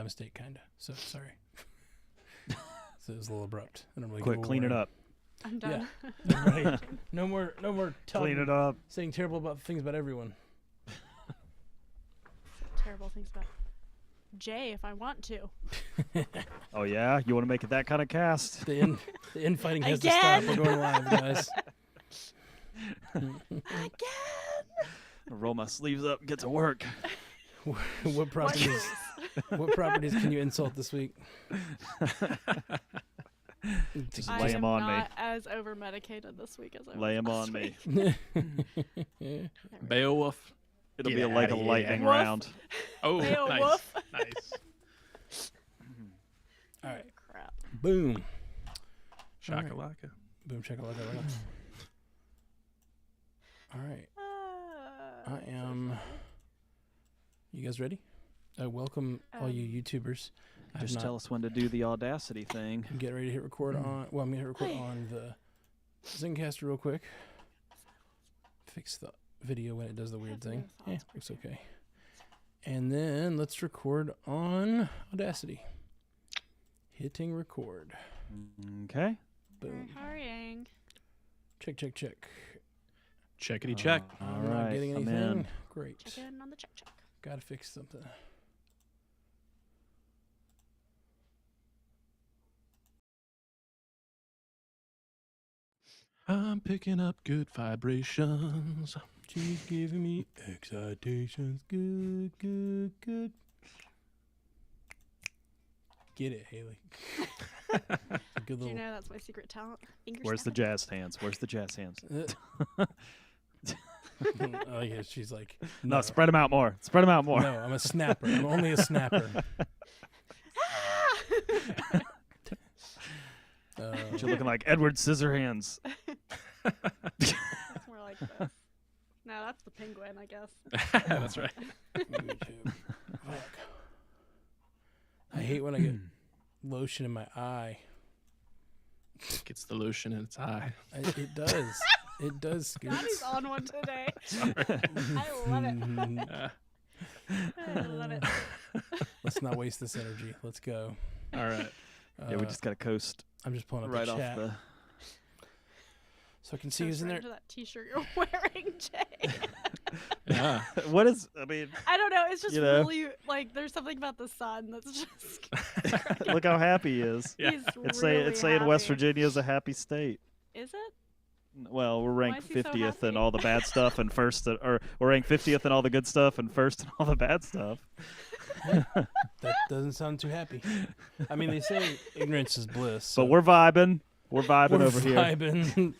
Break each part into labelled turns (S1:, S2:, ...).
S1: mistake, kind of. So sorry. So it was a little abrupt. I don't really
S2: Quick, clean it up.
S3: I'm done.
S1: Yeah. Right. No more
S2: Clean it up.
S1: saying terrible things about everyone.
S3: Terrible things about Jay if I want to.
S2: Oh yeah, you want to make it that kind of cast?
S1: The infighting has to
S3: Again?
S1: stop. We're going live, guys.
S3: Again.
S2: Roll my sleeves up and get to work.
S1: What properties? What properties can you insult this week?
S2: Just
S3: I
S2: lay
S3: am
S2: them on
S3: not
S2: me.
S3: as over medicated this week as I
S2: Lay
S3: was
S2: them
S3: last
S2: on me.
S3: week.
S4: Beowulf.
S2: It'll
S4: Get
S2: be like a
S4: outta here.
S2: lightning
S3: Woof.
S2: round.
S4: Oh,
S3: Beowulf.
S4: nice.
S1: All right.
S3: Crap.
S1: Boom.
S4: Shakalaka.
S1: Boom. Check it out. All right. I am. You guys ready? Welcome all you YouTubers.
S2: Just tell us when to do the Audacity thing.
S1: Get ready to hit record on. Well, I'm gonna hit record on the Zencaster real quick. Fix the video when it does the weird thing. Yeah, looks okay. And then let's record on Audacity. Hitting record.
S2: Okay.
S1: Boom.
S3: Hurrying.
S1: Check.
S4: Checkity check.
S2: All
S1: I'm not
S2: right,
S1: getting
S2: I'm
S1: anything.
S2: in.
S1: Great.
S3: Check in on the check.
S1: Gotta fix something.
S4: I'm picking up good vibrations.
S1: She's giving me excitations. Good. Get it, Haley. Good
S3: Do
S1: little.
S3: you know that's my secret talent? Finger
S2: Where's the
S3: snapping.
S2: jazz hands? Where's the jazz hands?
S1: Oh yeah, she's like.
S2: No, spread them out more. Spread them out more.
S1: No, I'm a snapper. I'm only a snapper.
S2: You're looking like Edward Scissorhands.
S3: It's more like this. No, that's the penguin, I guess.
S4: That's right.
S1: YouTube. Fuck. I hate when I get lotion in my eye.
S4: Gets the lotion in its eye.
S1: It does. It does.
S3: Scotty's on one today. I love it. I love it.
S1: Let's not waste this energy. Let's go.
S4: All right.
S2: Yeah, we just gotta coast
S1: I'm just pulling up
S2: right
S1: the
S2: off
S1: chat
S2: the.
S1: so I can see who's in there.
S3: To that T-shirt you're wearing, Jay.
S4: Yeah.
S2: What is? I mean,
S3: I don't know. It's just
S2: You know.
S3: really like there's something about the sun that's just.
S2: look how happy he is.
S4: Yeah.
S3: He's
S2: It's
S3: really
S2: saying West
S3: happy.
S2: Virginia is a happy state.
S3: Is it?
S2: Well, we're ranked
S3: is he so
S2: 50th in
S3: happy?
S2: all the bad stuff and first, or we're ranked 50th in all the good stuff and first in all the bad stuff.
S1: That doesn't sound too happy. I mean, they say ignorance is bliss.
S2: But
S1: So
S2: we're vibing. We're vibing
S1: we're
S2: over here.
S1: vibing.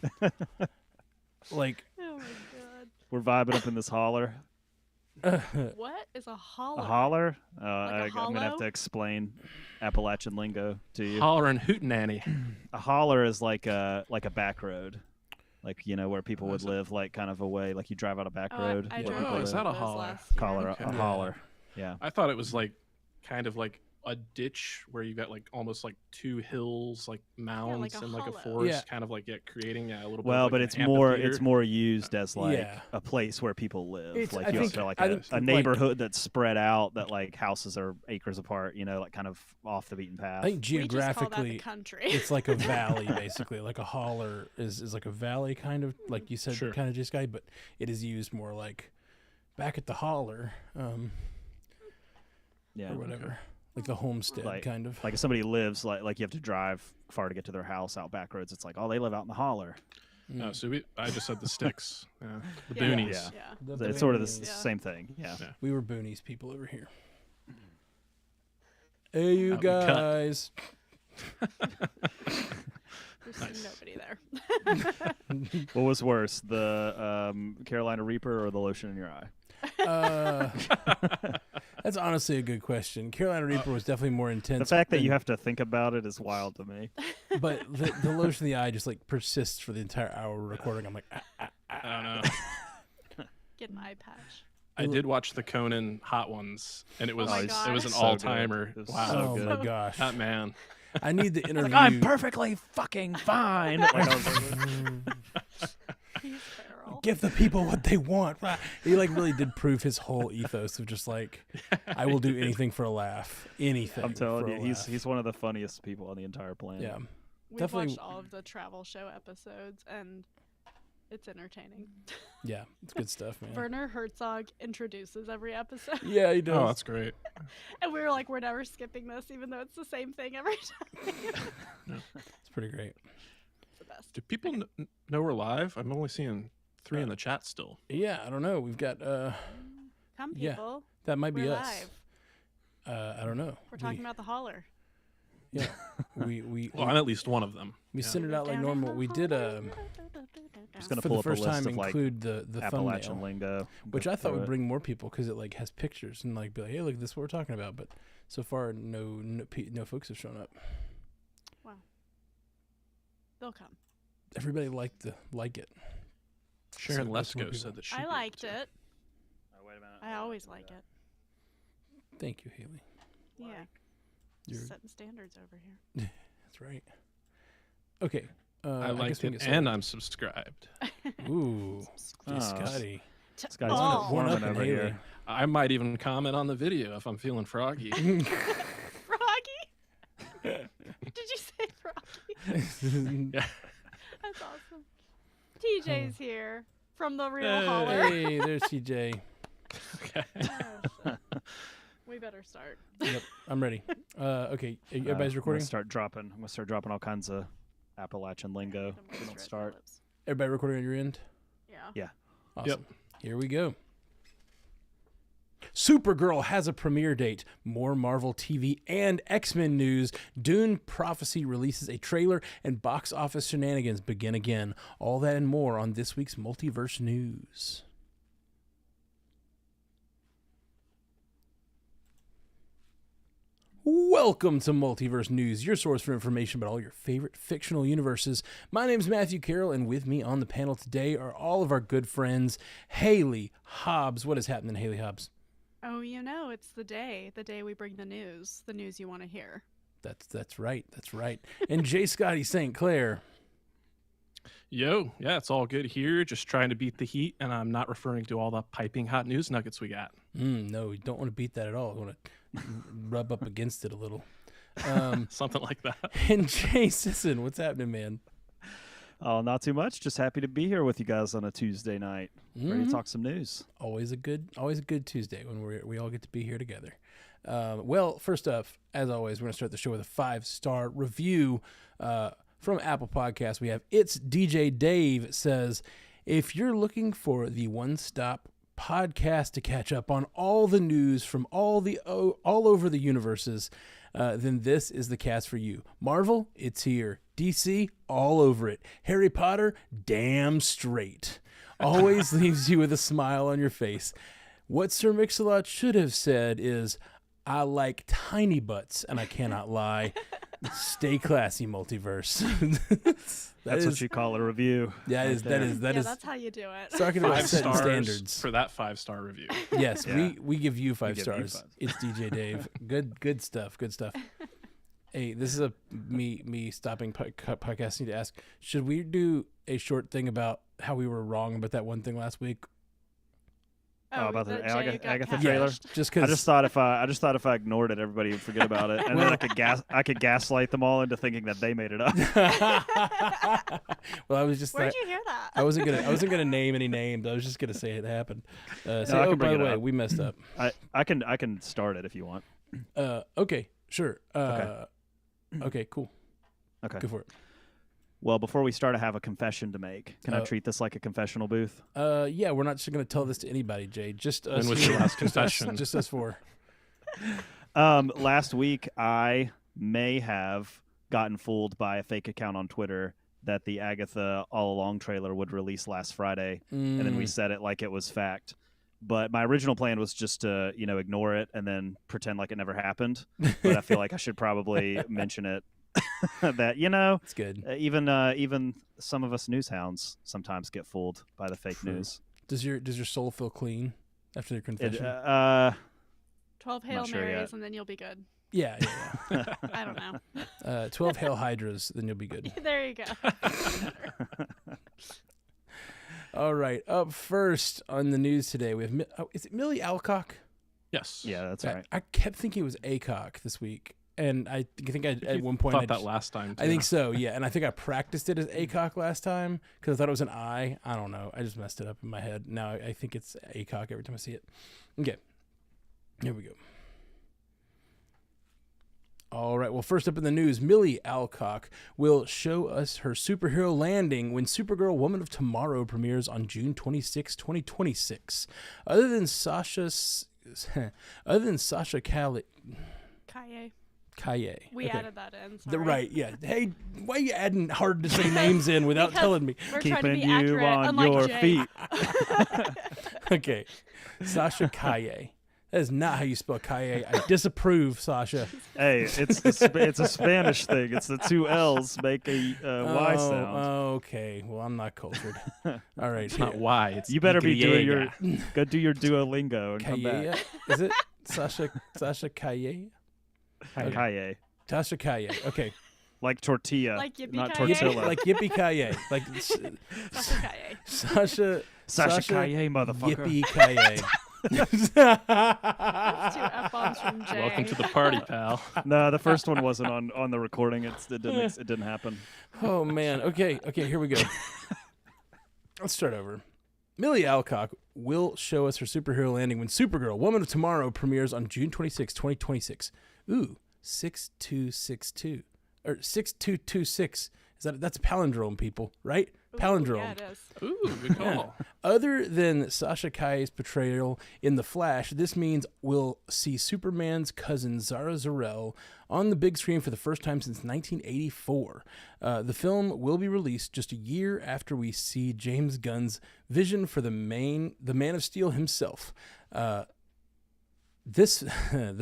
S1: Like,
S3: Oh my god.
S2: We're vibing up in this holler.
S3: What is a hollow?
S2: A holler?
S3: Like a
S2: I'm gonna have
S3: hollow?
S2: to explain Appalachian lingo to you.
S4: Hollering hootenanny.
S2: A holler is like a back road, like where people would live, like kind of away. Like you drive out a back road.
S3: I
S2: where
S3: drove
S2: people
S4: Oh,
S2: live.
S4: is that a
S3: those
S4: holler?
S3: last year.
S2: Collar,
S4: Okay.
S2: a holler? Yeah.
S4: I thought it was like kind of like a ditch where you got like almost like two hills, like mounds
S3: like a
S4: and like a
S3: hollow.
S4: forest,
S1: Yeah.
S4: kind of like creating a little bit.
S2: Well,
S4: of
S2: but
S4: like
S2: it's
S4: an
S2: more
S4: amphitheater.
S2: used as like
S1: Yeah.
S2: a place where people live.
S1: It's-
S2: Like
S1: I
S2: you
S1: think-
S2: have like
S1: I
S2: a
S1: think, like-
S2: neighborhood that's spread out, that like houses are acres apart. Like kind of off the beaten path.
S1: I think
S3: We just call that the
S1: geographically,
S3: country.
S1: it's like a valley, basically. Like a holler is like a valley, kind of, like you said,
S4: Sure.
S1: kind of just guy, but it is used more like back at the holler,
S2: Yeah.
S1: or whatever. Like the homestead,
S2: Like-
S1: kind of.
S2: Like if somebody lives like you have to drive far to get to their house out back roads. It's like, oh, they live out in the holler.
S4: No, so I just said the sticks, the
S3: Yeah.
S4: boonies.
S2: Yeah.
S3: Yeah.
S2: It's sort of the
S1: boonies.
S3: Yeah.
S2: same thing. Yeah.
S4: Yeah.
S1: We were boonies people over here. Hey, you
S4: Out in the cut.
S1: guys.
S3: There's nobody there.
S2: What was worse, the Carolina Reaper or the lotion in your eye?
S1: That's honestly a good question. Carolina Reaper was definitely more intense.
S2: The fact that
S1: than-
S2: you have to think about it is wild to me.
S1: But the lotion in the eye just like persists for the entire hour we're recording. I'm like,
S4: I don't know.
S3: Get an eye patch.
S4: I did watch the Conan Hot Ones, and it was
S3: my
S4: it
S3: God.
S4: was an
S2: So good.
S4: all timer.
S2: It was
S4: Wow,
S2: so
S1: oh
S2: good.
S1: my gosh.
S4: that man.
S1: I need the interview.
S2: I'm perfectly fucking fine. Like, I was like,
S3: He's feral.
S1: give the people what they want. He like really did prove his whole ethos of just like, I will do anything for a laugh. Anything.
S2: I'm telling
S1: for
S2: you,
S1: a laugh.
S2: he's one of the funniest people on the entire planet.
S1: Yeah.
S3: We've
S1: Definitely-
S3: watched all of the travel show episodes, and it's entertaining.
S1: Yeah, it's good stuff, man.
S3: Werner Herzog introduces every episode,
S1: Yeah, he does.
S4: Oh, that's great.
S3: and we were like, we're never skipping this, even though it's the same thing every time.
S1: It's pretty great.
S3: It's the best.
S4: Do people know we're live? I'm only seeing 3 in the chat still.
S1: Yeah, I don't know. We've got
S3: Come,
S1: Yeah.
S3: people.
S1: that might be
S3: We're
S1: us.
S3: live.
S1: I don't know.
S3: We're talking about the holler.
S1: Yeah, we
S4: Well, I'm at least one of them.
S1: we
S4: Yeah.
S1: sent it out like
S3: Down in
S1: normal.
S3: the
S1: We did
S2: Just gonna
S1: for
S2: pull
S1: the
S2: up a
S1: first
S2: list
S1: time
S2: of like
S1: include the
S2: Appalachian
S1: thumbnail,
S2: lingo,
S1: which
S2: go
S1: I thought
S2: through
S1: would
S2: it.
S1: bring more people because it like has pictures and like be like, hey, look, this is what we're talking about. But so far, no folks have shown up.
S3: They'll come.
S1: Everybody liked it.
S4: Sharon
S1: So that's more
S4: Lesko
S1: people.
S4: said that she
S3: I
S4: did
S3: liked
S4: too.
S3: it.
S2: Oh, wait a minute.
S3: I always like it.
S1: Thank you, Haley.
S3: Yeah.
S1: You're,
S3: Setting standards over here.
S1: that's right. Okay.
S4: I
S1: guess
S4: liked
S1: we
S4: it,
S1: can get
S4: and
S1: started.
S4: I'm subscribed.
S1: Ooh,
S2: Oh.
S1: Scotty.
S2: Scotty's
S3: Oh.
S1: One up
S2: performing
S1: in
S2: over
S1: Haley.
S2: here.
S4: I might even comment on the video if I'm feeling froggy.
S3: Froggy? Did you say froggy?
S4: Yeah.
S3: That's awesome. TJ's here from the real holler.
S1: Hey, there's CJ.
S4: Okay.
S3: Oh, shit. We better start.
S1: Yep, I'm ready. Okay, everybody's
S2: I'm gonna
S1: recording.
S2: start dropping. I'm gonna start dropping all kinds of Appalachian lingo.
S3: Don't
S2: We don't
S3: stretch my
S2: start.
S3: lips.
S1: Everybody recording on your end.
S3: Yeah.
S1: Awesome.
S4: Yep.
S1: Here we go. Supergirl has a premiere date. More Marvel TV and X-Men news. Dune Prophecy releases a trailer, and box office shenanigans begin again. All that and more on this week's Multiverse news. Welcome to Multiverse News, your source for information about all your favorite fictional universes. My name is Matthew Carroll, and with me on the panel today are all of our good friends, Haley Hobbs. What is happening, Haley Hobbs?
S3: Oh, it's the day we bring the news you want to hear.
S1: That's right. And J. Scotty St. Clair.
S4: Yo, yeah, it's all good here. Just trying to beat the heat, and I'm not referring to all the piping hot news nuggets we got.
S1: No, you don't want to beat that at all. You want to rub up against it a little.
S4: Something like that.
S1: And Jay Sisson, what's happening, man?
S2: Oh, not too much. Just happy to be here with you guys on a Tuesday night. Ready
S1: Mhm.
S2: to talk some news.
S1: Always a good Tuesday when we all get to be here together. Well, first off, as always, we're going to start the show with a 5-star review from Apple Podcasts. We have It's DJ Dave says, if you're looking for the one-stop podcast to catch up on all the news from all over the universes, then this is the cast for you. Marvel, it's here. DC, all over it. Harry Potter, damn straight. Always leaves you with a smile on your face. What Sir Mix-a-Lot should have said is, I like tiny butts, and I cannot lie. Stay classy, Multiverse.
S2: That's what you call a review.
S1: That is
S3: That's how you do it.
S1: talking about
S4: 5
S1: setting
S4: stars
S1: standards.
S4: for that 5-star review.
S1: Yes,
S2: Yeah.
S1: we give you 5
S2: give you
S1: stars.
S2: 5.
S1: It's DJ Dave. Good stuff. Hey, this is me stopping podcasting to ask, should we do a short thing about how we were wrong about that one thing last week?
S2: Oh, about the
S3: that Jay
S2: Agatha
S3: got
S2: trailer?
S3: catfished.
S1: Just
S2: I
S1: because
S2: just thought if I ignored it, everybody would forget about it, and then I could gaslight them all into thinking that they made it up.
S1: well, I was just
S3: Where'd you hear that?
S1: I wasn't gonna name any names. I was just gonna say it happened.
S2: I
S1: Oh,
S2: can
S1: by
S2: bring
S1: the
S2: it
S1: way,
S2: up.
S1: we messed up.
S2: I can start it if you want.
S1: Okay, sure. Okay, cool.
S2: Okay.
S1: Go for it.
S2: Well, before we start, I have a confession to make. Can I treat this like a confessional booth?
S1: Yeah, we're not just gonna tell this to anybody, Jay. Just us.
S4: When was your
S1: here.
S4: last confession?
S1: Just us four.
S2: Last week, I may have gotten fooled by a fake account on Twitter that the Agatha All Along trailer would release last Friday, and then we said it like it was fact. But my original plan was just to, ignore it and then pretend like it never happened. But I feel like I should probably mention it. That
S1: it's good.
S2: even some of us newshounds sometimes get fooled by the fake
S1: True.
S2: news.
S1: Does your soul feel clean after your confession?
S3: 12 Hail
S2: Not sure
S3: Marys,
S2: yet.
S3: and then you'll be good.
S1: Yeah.
S3: I don't know.
S1: 12 Hail Hydras, then you'll be good.
S3: There you go.
S1: All right. Up first on the news today, we have is it Millie Alcock?
S4: Yes.
S2: Yeah, that's right.
S1: I kept thinking it was ACOC this week, and I think at one point
S4: thought that last time. Too.
S1: I think so. Yeah, and I think I practiced it as ACOC last time because I thought it was an I. I don't know. I just messed it up in my head. Now I think it's ACOC every time I see it. Okay. Here we go. All right. Well, first up in the news, Millie Alcock will show us her superhero landing when Supergirl Woman of Tomorrow premieres on June 26, 2026. Other than Sasha Kaye.
S3: We
S1: Okay.
S3: added that in. Sorry.
S1: Right, yeah. Hey, why are you adding hard to say names in without telling me?
S3: We're trying to
S2: Keeping
S3: be
S2: you
S3: accurate,
S2: on
S3: unlike
S2: your
S3: Jay.
S2: feet.
S1: Okay. Sasha Kaye. That is not how you spell Kaye. I disapprove, Sasha.
S2: Hey, it's a Spanish thing. It's the two L's make a Y sound.
S1: Okay. Well, I'm not cultured. All right.
S4: It's not why. It's
S2: You better be doing your
S4: Griega.
S2: go do your Duolingo and come back.
S1: Kaye. Is it Sasha Kaye?
S2: Kaye.
S1: Sasha Kaye. Okay.
S2: Like tortilla,
S3: Like yippee
S2: not
S3: ki-yay?
S2: tortilla.
S1: Like Yippee Kaye. Like
S3: Sasha Kaye.
S1: Sasha
S2: Kaye, motherfucker.
S1: Yippee Kaye.
S3: That's 2 F-bombs from Jay.
S4: Welcome to the party, pal.
S2: No, the first one wasn't on the recording. It didn't happen.
S1: Oh man. Okay, here we go. Let's start over. Millie Alcock will show us her superhero landing when Supergirl Woman of Tomorrow premieres on June 26, 2026. Ooh, 6262 or 6226. That's a palindrome, people, right?
S3: Ooh,
S1: Palindrome.
S3: Yeah, it is.
S4: Ooh, good call.
S1: Other than Sasha Kaye's portrayal in The Flash, this means we'll see Superman's cousin Zara Zarel on the big screen for the first time since 1984. The film will be released just a year after we see James Gunn's vision for the Man of Steel himself. The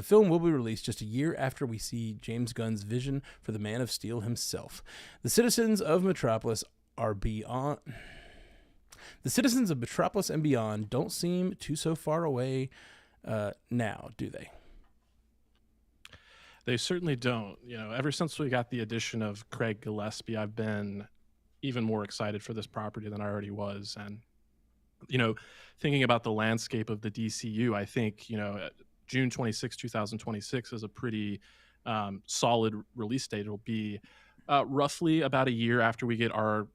S1: film will be released just a year after we see James Gunn's vision for the Man of Steel himself. The citizens of Metropolis and beyond don't seem so far away now, do they?
S4: They certainly don't. Ever since we got the addition of Craig Gillespie, I've been even more excited for this property than I already was. And, thinking about the landscape of the DCU, I think, June 26, 2026 is a pretty solid release date. It'll be roughly about a year after we get our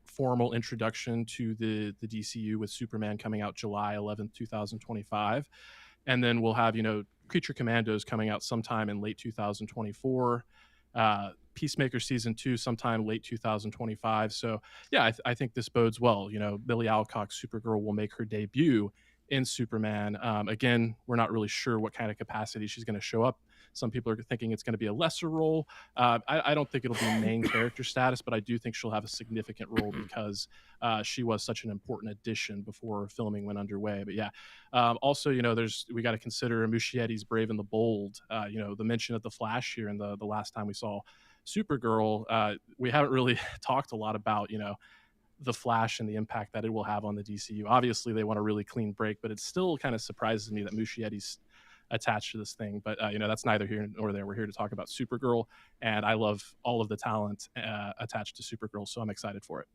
S4: formal introduction to the DCU with Superman coming out July 11th, 2025. And then we'll have, Creature Commandos coming out sometime in late 2024. Peacemaker Season 2 sometime late 2025. So, yeah, I think this bodes well. Millie Alcock, Supergirl, will make her debut in Superman. Again, we're not really sure what kind of capacity she's going to show up. Some people are thinking it's going to be a lesser role. I don't think it'll be main character status, but I do think she'll have a significant role because she was such an important addition before filming went underway. But yeah, also, we got to consider Muschietti's Brave and the Bold. The mention of the Flash here in the last time we saw Supergirl. We haven't really talked a lot about, the Flash and the impact that it will have on the DCU. Obviously, they want a really clean break, but it still kind of surprises me that Muschietti's attached to this thing. But, that's neither here nor there. We're here to talk about Supergirl, and I love all of the talent attached to Supergirl, so I'm excited for it.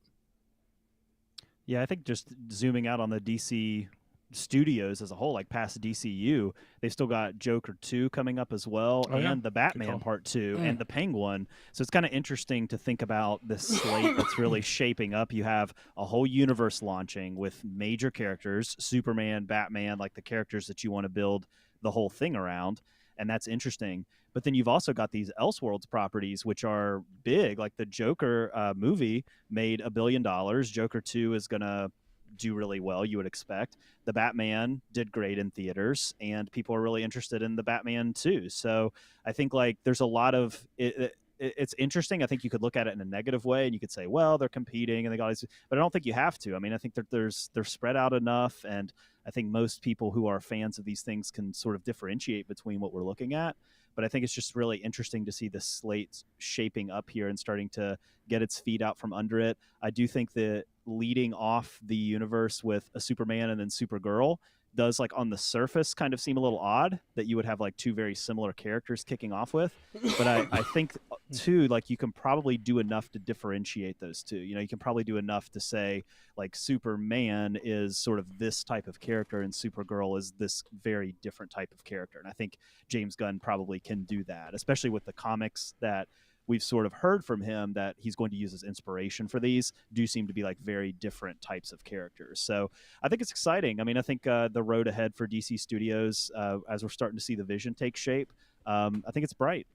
S2: Yeah, I think just zooming out on the DC studios as a whole, like past DCU, they've still got Joker 2 coming up as well, and the Batman Part 2 and the Penguin. So it's kind of interesting to think about this slate that's really shaping up. You have a whole universe launching with major characters, Superman, Batman, like the characters that you want to build the whole thing around, and that's interesting. But then you've also got these Elseworlds properties, which are big. Like the Joker movie made $1 billion. Joker 2 is going to do really well, you would expect. The Batman did great in theaters, and people are really interested in the Batman too. So I think like there's a lot of it's interesting. I think you could look at it in a negative way, and you could say, well, they're competing and they got all these, but I don't think you have to. I mean, I think that they're spread out enough, and I think most people who are fans of these things can sort of differentiate between what we're looking at. But I think it's just really interesting to see the slate shaping up here and starting to get its feet out from under it. I do think that leading off the universe with a Superman and then Supergirl does, like, on the surface kind of seem a little odd that you would have like two very similar characters kicking off with. But I think too, like, you can probably do enough to differentiate those two. You know, you can probably do enough to say, like, Superman is sort of this type of character and Supergirl is this very different type of character. And I think James Gunn probably can do that, especially with the comics that we've sort of heard from him that he's going to use as inspiration for these do seem to be like very different types of characters. So I think it's exciting. I mean, I think the road ahead for DC Studios, as we're starting to see the vision take shape, I think it's bright.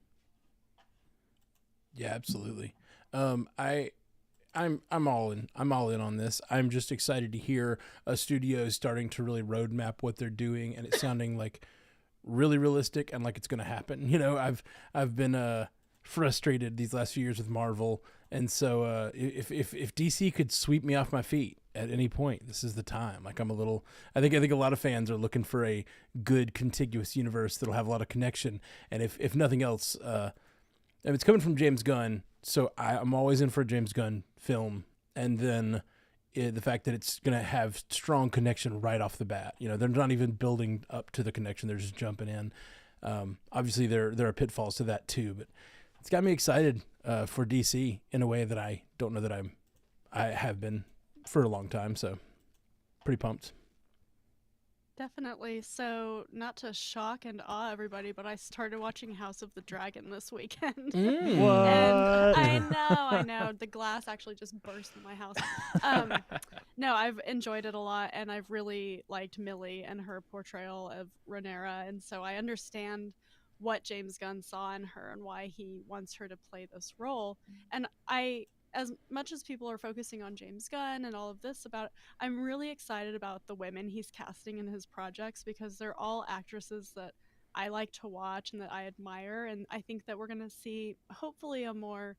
S1: Yeah, absolutely. I'm all in. I'm all in on this. I'm just excited to hear a studio starting to really roadmap what they're doing, and it's sounding like really realistic and like it's going to happen. You know, I've been frustrated these last few years with Marvel, and so if DC could sweep me off my feet at any point, this is the time. Like, I think a lot of fans are looking for a good contiguous universe that'll have a lot of connection, and if nothing else, and it's coming from James Gunn, so I'm always in for a James Gunn film. And then the fact that it's going to have strong connection right off the bat. You know, they're not even building up to the connection. They're just jumping in. Obviously, there are pitfalls to that too, but it's got me excited for DC in a way that I don't know that I have been for a long time. So pretty pumped.
S3: Definitely. So, not to shock and awe everybody, but I started watching House of the Dragon this weekend.
S2: What?
S3: And I know. The glass actually just burst in my house. No, I've enjoyed it a lot, and I've really liked Millie and her portrayal of Rhaenyra, and so I understand what James Gunn saw in her and why he wants her to play this role. And as much as people are focusing on James Gunn and all of this I'm really excited about the women he's casting in his projects, because they're all actresses that I like to watch and that I admire. And I think that we're going to see hopefully a more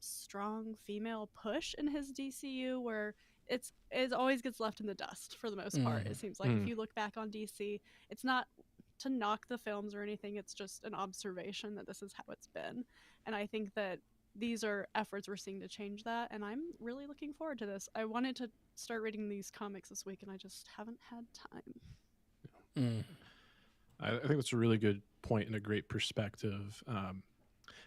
S3: strong female push in his DCU, where it always gets left in the dust for the most part. It seems like if you look back on DC, it's not to knock the films or anything, it's just an observation that this is how it's been. And I think that these are efforts we're seeing to change that, and I'm really looking forward to this. I wanted to start reading these comics this week, and I just haven't had time.
S4: I think that's a really good point and a great perspective.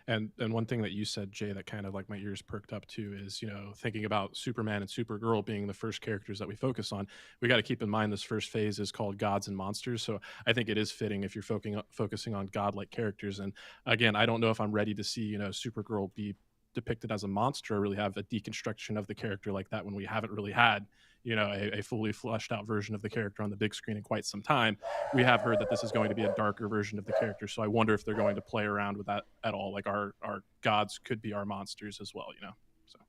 S4: And one thing that you said, Jay, that kind of like my ears perked up to is, you know, thinking about Superman and Supergirl being the first characters that we focus on. We got to keep in mind this first phase is called Gods and Monsters. So I think it is fitting if you're focusing on godlike characters. And again, I don't know if I'm ready to see, you know, Supergirl be depicted as a monster or really have a deconstruction of the character like that when we haven't really had, you know, a fully fleshed out version of the character on the big screen in quite some time. We have heard that this is going to be a darker version of the character, so I wonder if they're going to play around with that at all. Like our gods could be our monsters as well, you know. So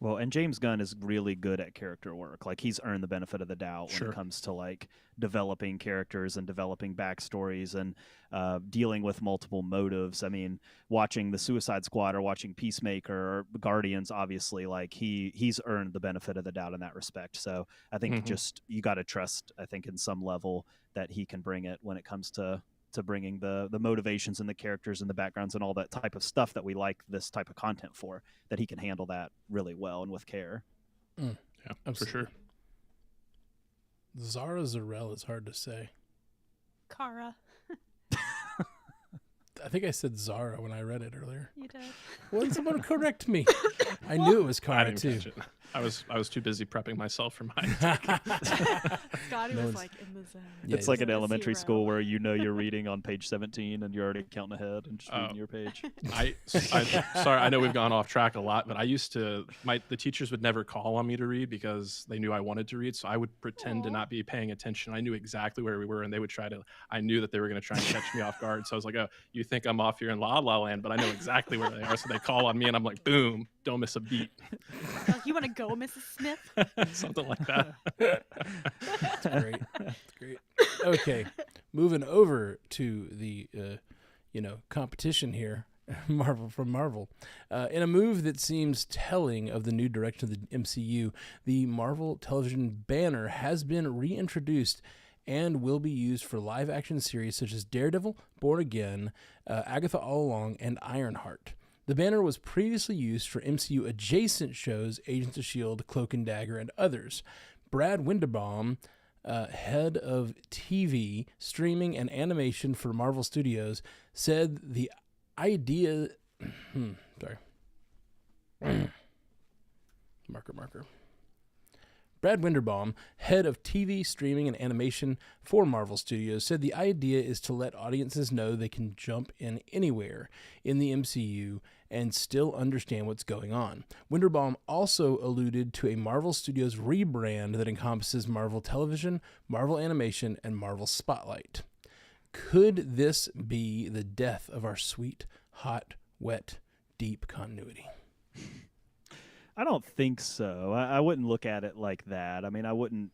S2: Well, and James Gunn is really good at character work. Like, he's earned the benefit of the doubt when it comes to like developing characters and developing backstories and dealing with multiple motives. I mean, watching the Suicide Squad or watching Peacemaker or Guardians, obviously, like he's earned the benefit of the doubt in that respect. So I think just you got to trust, I think, in some level that he can bring it when it comes to bringing the motivations and the characters and the backgrounds and all that type of stuff that we like this type of content for, that he can handle that really well and with care.
S4: Yeah, for sure.
S1: Zara Zarel is hard to say.
S3: Kara.
S1: I think I said Zara when I read it earlier.
S3: You did.
S1: Well, someone correct me. I knew it was
S4: I
S1: Kara
S4: didn't
S1: too.
S4: catch it. I was too busy prepping myself for mine.
S3: Scotty was like in the zone.
S1: Yeah,
S2: It's like an
S3: Zero.
S2: elementary school where you know you're reading on page 17 and you're already counting ahead and just reading your page.
S4: Sorry, I know we've gone off track a lot, but I used to, the teachers would never call on me to read because they knew I wanted to read, so I would pretend to not be paying attention. I knew exactly where we were, and they would I knew that they were going to try and catch me off guard, so I was like, oh, you think I'm off here in La La Land, but I know exactly where they are, so they call on me, and I'm like, boom, don't miss a beat.
S3: You want to go, Mrs. Smith?
S4: Something like that.
S1: That's great. That's great. Okay, moving over to the competition here, Marvel. In a move that seems telling of the new direction of the MCU, the Marvel television banner has been reintroduced and will be used for live-action series such as Daredevil, Born Again, Agatha All Along, and Ironheart. The banner was previously used for MCU-adjacent shows, Agents of S.H.I.E.L.D., Cloak and Dagger, and others. Brad Winderbaum, head of TV, streaming, and animation for Marvel Studios, said the idea Sorry. Marker. Brad Winderbaum, head of TV, streaming, and animation for Marvel Studios, said the idea is to let audiences know they can jump in anywhere in the MCU and still understand what's going on. Winderbaum also alluded to a Marvel Studios rebrand that encompasses Marvel Television, Marvel Animation, and Marvel Spotlight. Could this be the death of our sweet, hot, wet, deep continuity?
S2: I don't think so. I wouldn't look at it like that. I mean, I wouldn't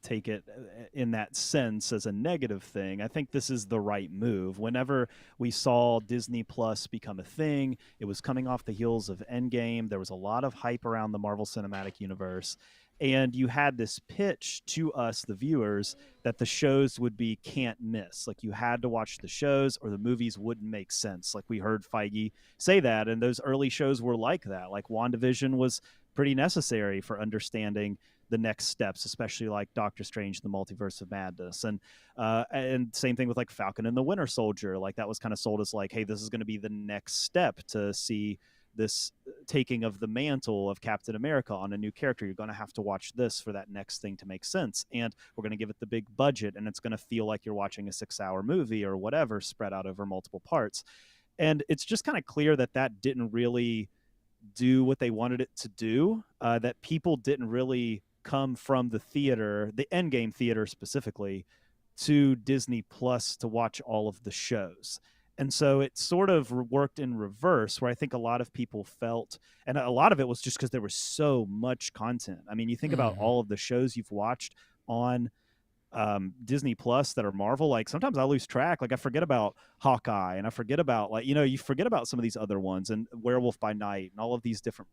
S2: take it in that sense as a negative thing. I think this is the right move. Whenever we saw Disney Plus become a thing, it was coming off the heels of Endgame. There was a lot of hype around the Marvel Cinematic Universe. And you had this pitch to us, the viewers, that the shows would be can't miss. Like, you had to watch the shows or the movies wouldn't make sense. Like, we heard Feige say that, and those early shows were like that. Like, WandaVision was pretty necessary for understanding the next steps, especially like Doctor Strange, the Multiverse of Madness. And same thing with like Falcon and the Winter Soldier. Like, that was kind of sold as like, hey, this is going to be the next step to see this taking of the mantle of Captain America on a new character. You're going to have to watch this for that next thing to make sense. And we're going to give it the big budget, and it's going to feel like you're watching a 6-hour movie or whatever spread out over multiple parts. And it's just kind of clear that that didn't really do what they wanted it to do, that people didn't really come from the theater, the Endgame theater specifically, to Disney Plus to watch all of the shows. And so it sort of worked in reverse, where I think a lot of people felt, and a lot of it was just because there was so much content. I mean, you think about all of the shows you've watched on Disney Plus that are Marvel. Like, sometimes I lose track. Like, I forget about Hawkeye, and I forget about, like, you forget about some of these other ones, and Werewolf by Night, and all of these different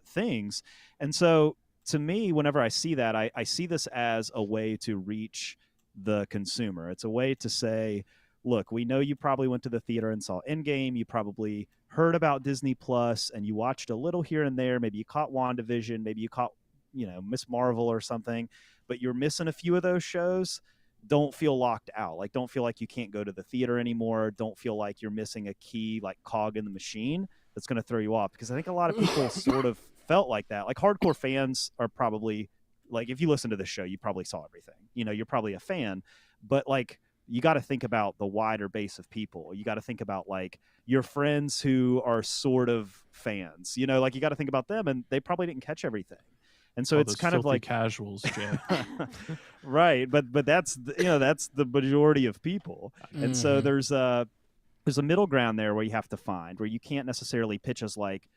S2: things. And so to me, whenever I see that, I see this as a way to reach the consumer. It's a way to say, look, we know you probably went to the theater and saw Endgame. You probably heard about Disney Plus and you watched a little here and there. Maybe you caught WandaVision. Maybe you caught, Miss Marvel or something, but you're missing a few of those shows. Don't feel locked out. Like, don't feel like you can't go to the theater anymore. Don't feel like you're missing a key, like, cog in the machine that's going to throw you off. Because I think a lot of people sort of felt like that. Like, hardcore fans are probably, like, if you listen to this show, you probably saw everything. You're probably a fan. But, like, you got to think about the wider base of people. You got to think about, like, your friends who are sort of fans, like, you got to think about them, and they probably didn't catch everything. And so it's kind of like
S4: casuals, Jay.
S2: Right. But that's, that's the majority of people. And so there's a middle ground there where you have to find, where you can't necessarily pitch as like,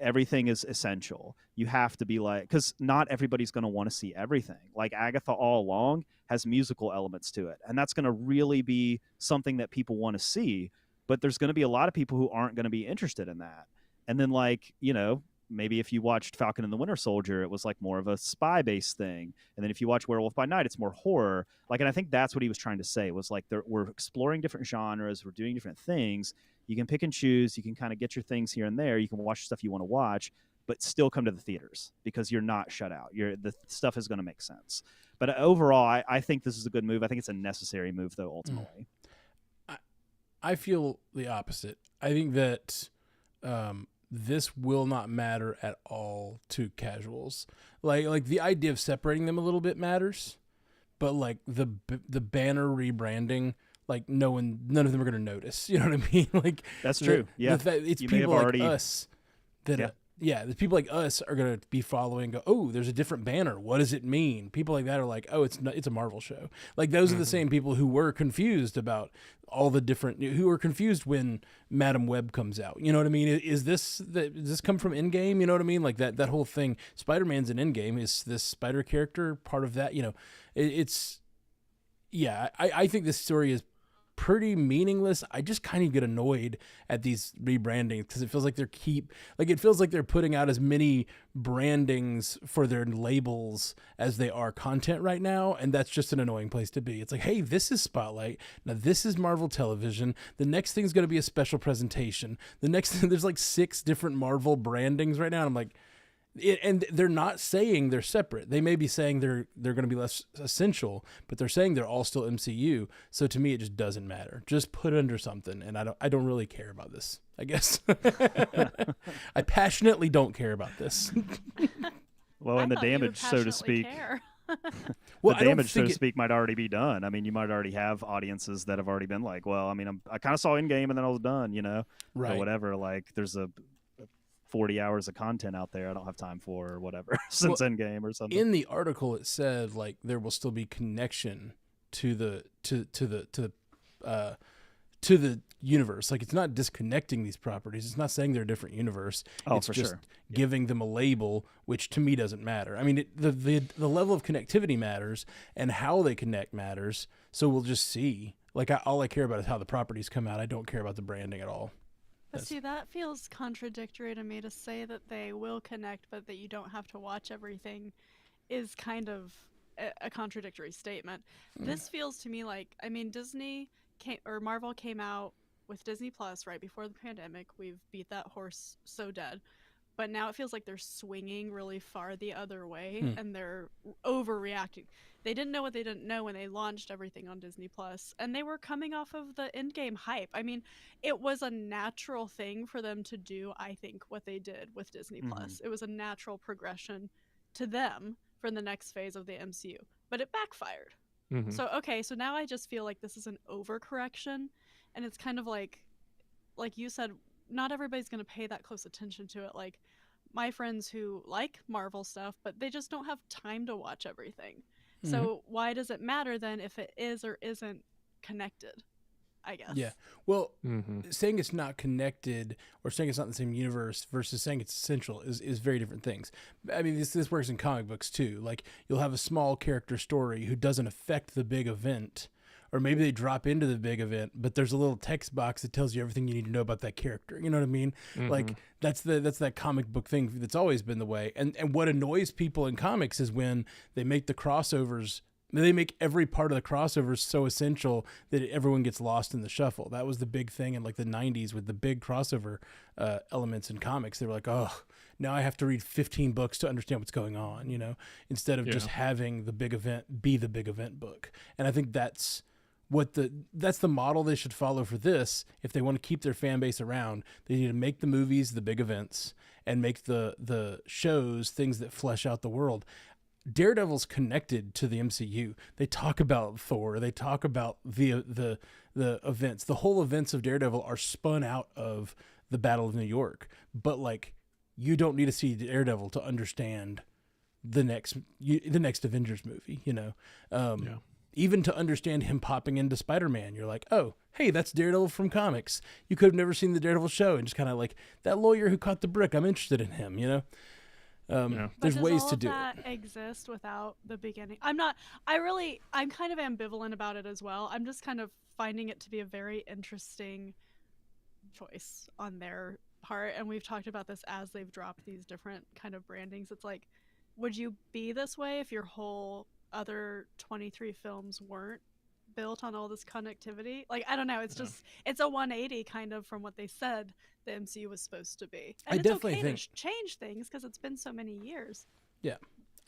S2: everything is essential. You have to be like, because not everybody's going to want to see everything. Like, Agatha All Along has musical elements to it, and that's going to really be something that people want to see. But there's going to be a lot of people who aren't going to be interested in that. And then, like, maybe if you watched Falcon and the Winter Soldier, it was like more of a spy-based thing. And then if you watch Werewolf by Night, it's more horror. Like, and I think that's what he was trying to say, was like, we're exploring different genres, we're doing different things. You can pick and choose. You can kind of get your things here and there. You can watch stuff you want to watch, but still come to the theaters because you're not shut out. The stuff is going to make sense. But overall, I think this is a good move. I think it's a necessary move, though, ultimately.
S1: I feel the opposite. I think that this will not matter at all to casuals. Like the idea of separating them a little bit matters, but like the banner rebranding, like none of them are going to notice. You know what I mean? Like,
S2: that's true.
S1: It's
S2: you
S1: people like us that the people like us are going to be following and go, oh, there's a different banner. What does it mean? People like that are like, oh, it's a Marvel show. Like, those are the same people who were confused about all the different, who were confused when Madam Web comes out. You know what I mean? Does this come from Endgame? You know what I mean? Like that whole thing. Spider-Man's in Endgame. Is this spider character part of that? I think this story is pretty meaningless. I just kind of get annoyed at these rebrandings because it feels like they're putting out as many brandings for their labels as they are content right now, and that's just an annoying place to be. It's like, hey, this is Spotlight, now this is Marvel Television, the next thing's going to be a special presentation, the next there's like 6 different Marvel brandings right now, and I'm like, And they're not saying they're separate. They may be saying they're going to be less essential, but they're saying they're all still MCU. So to me, it just doesn't matter. Just put it under something, and I don't really care about this, I guess. I passionately don't care about this.
S2: Well, and the damage, so to speak,
S1: well,
S2: the damage, so to speak, might already be done. I mean, you might already have audiences that have already been like, well, I mean, I kind of saw Endgame and then I was done, you know,
S1: right?
S2: Or whatever. Like, there's a 40 hours of content out there I don't have time for or whatever since Endgame or something.
S1: In the article, it said like there will still be connection to the universe. Like, it's not disconnecting these properties. It's not saying they're a different universe. It's
S2: for
S1: just
S2: sure.
S1: giving them a label, which to me doesn't matter. I mean, the level of connectivity matters and how they connect matters. So we'll just see. Like, all I care about is how the properties come out. I don't care about the branding at all.
S3: But see, that feels contradictory to me. To say that they will connect, but that you don't have to watch everything, is kind of a contradictory statement. This feels to me like, I mean, Marvel came out with Disney Plus right before the pandemic. We've beat that horse so dead. But now it feels like they're swinging really far the other way, and they're overreacting. They didn't know what they didn't know when they launched everything on Disney Plus, and they were coming off of the Endgame hype. I mean, it was a natural thing for them to do, I think, what they did with Disney Plus. It was a natural progression to them for the next phase of the MCU, but it backfired. So now I just feel like this is an overcorrection, and it's kind of like you said, not everybody's going to pay that close attention to it. Like, my friends who like Marvel stuff, but they just don't have time to watch everything. So why does it matter then if it is or isn't connected, I guess?
S1: Yeah. Well, saying it's not connected or saying it's not in the same universe versus saying it's essential is very different things. I mean, this works in comic books too. Like, you'll have a small character story who doesn't affect the big event, or maybe they drop into the big event, but there's a little text box that tells you everything you need to know about that character. You know what I mean? Like, that's that comic book thing that's always been the way. And what annoys people in comics is when they make the crossovers, they make every part of the crossovers so essential that everyone gets lost in the shuffle. That was the big thing in like the 90s with the big crossover elements in comics. They were like, oh, now I have to read 15 books to understand what's going on, you know, instead of just having the big event be the big event book. And I think that's the model they should follow for this. If they want to keep their fan base around, they need to make the movies the big events and make the shows things that flesh out the world. Daredevil's connected to the MCU. They talk about Thor. They talk about the events. The whole events of Daredevil are spun out of the Battle of New York. But like, you don't need to see Daredevil to understand the next Avengers movie. You know. Even to understand him popping into Spider-Man, you're like, oh, hey, that's Daredevil from comics. You could have never seen the Daredevil show, and just kind of like, that lawyer who caught the brick, I'm interested in him, you know? There's ways to do it.
S3: Does all that exist without the beginning? I'm kind of ambivalent about it as well. I'm just kind of finding it to be a very interesting choice on their part, and we've talked about this as they've dropped these different kind of brandings. It's like, would you be this way if your whole other 23 films weren't built on all this connectivity? Like, I don't know. It's just, it's a 180 kind of from what they said the MCU was supposed to be. And it's okay to change things because it's been so many years.
S1: Yeah.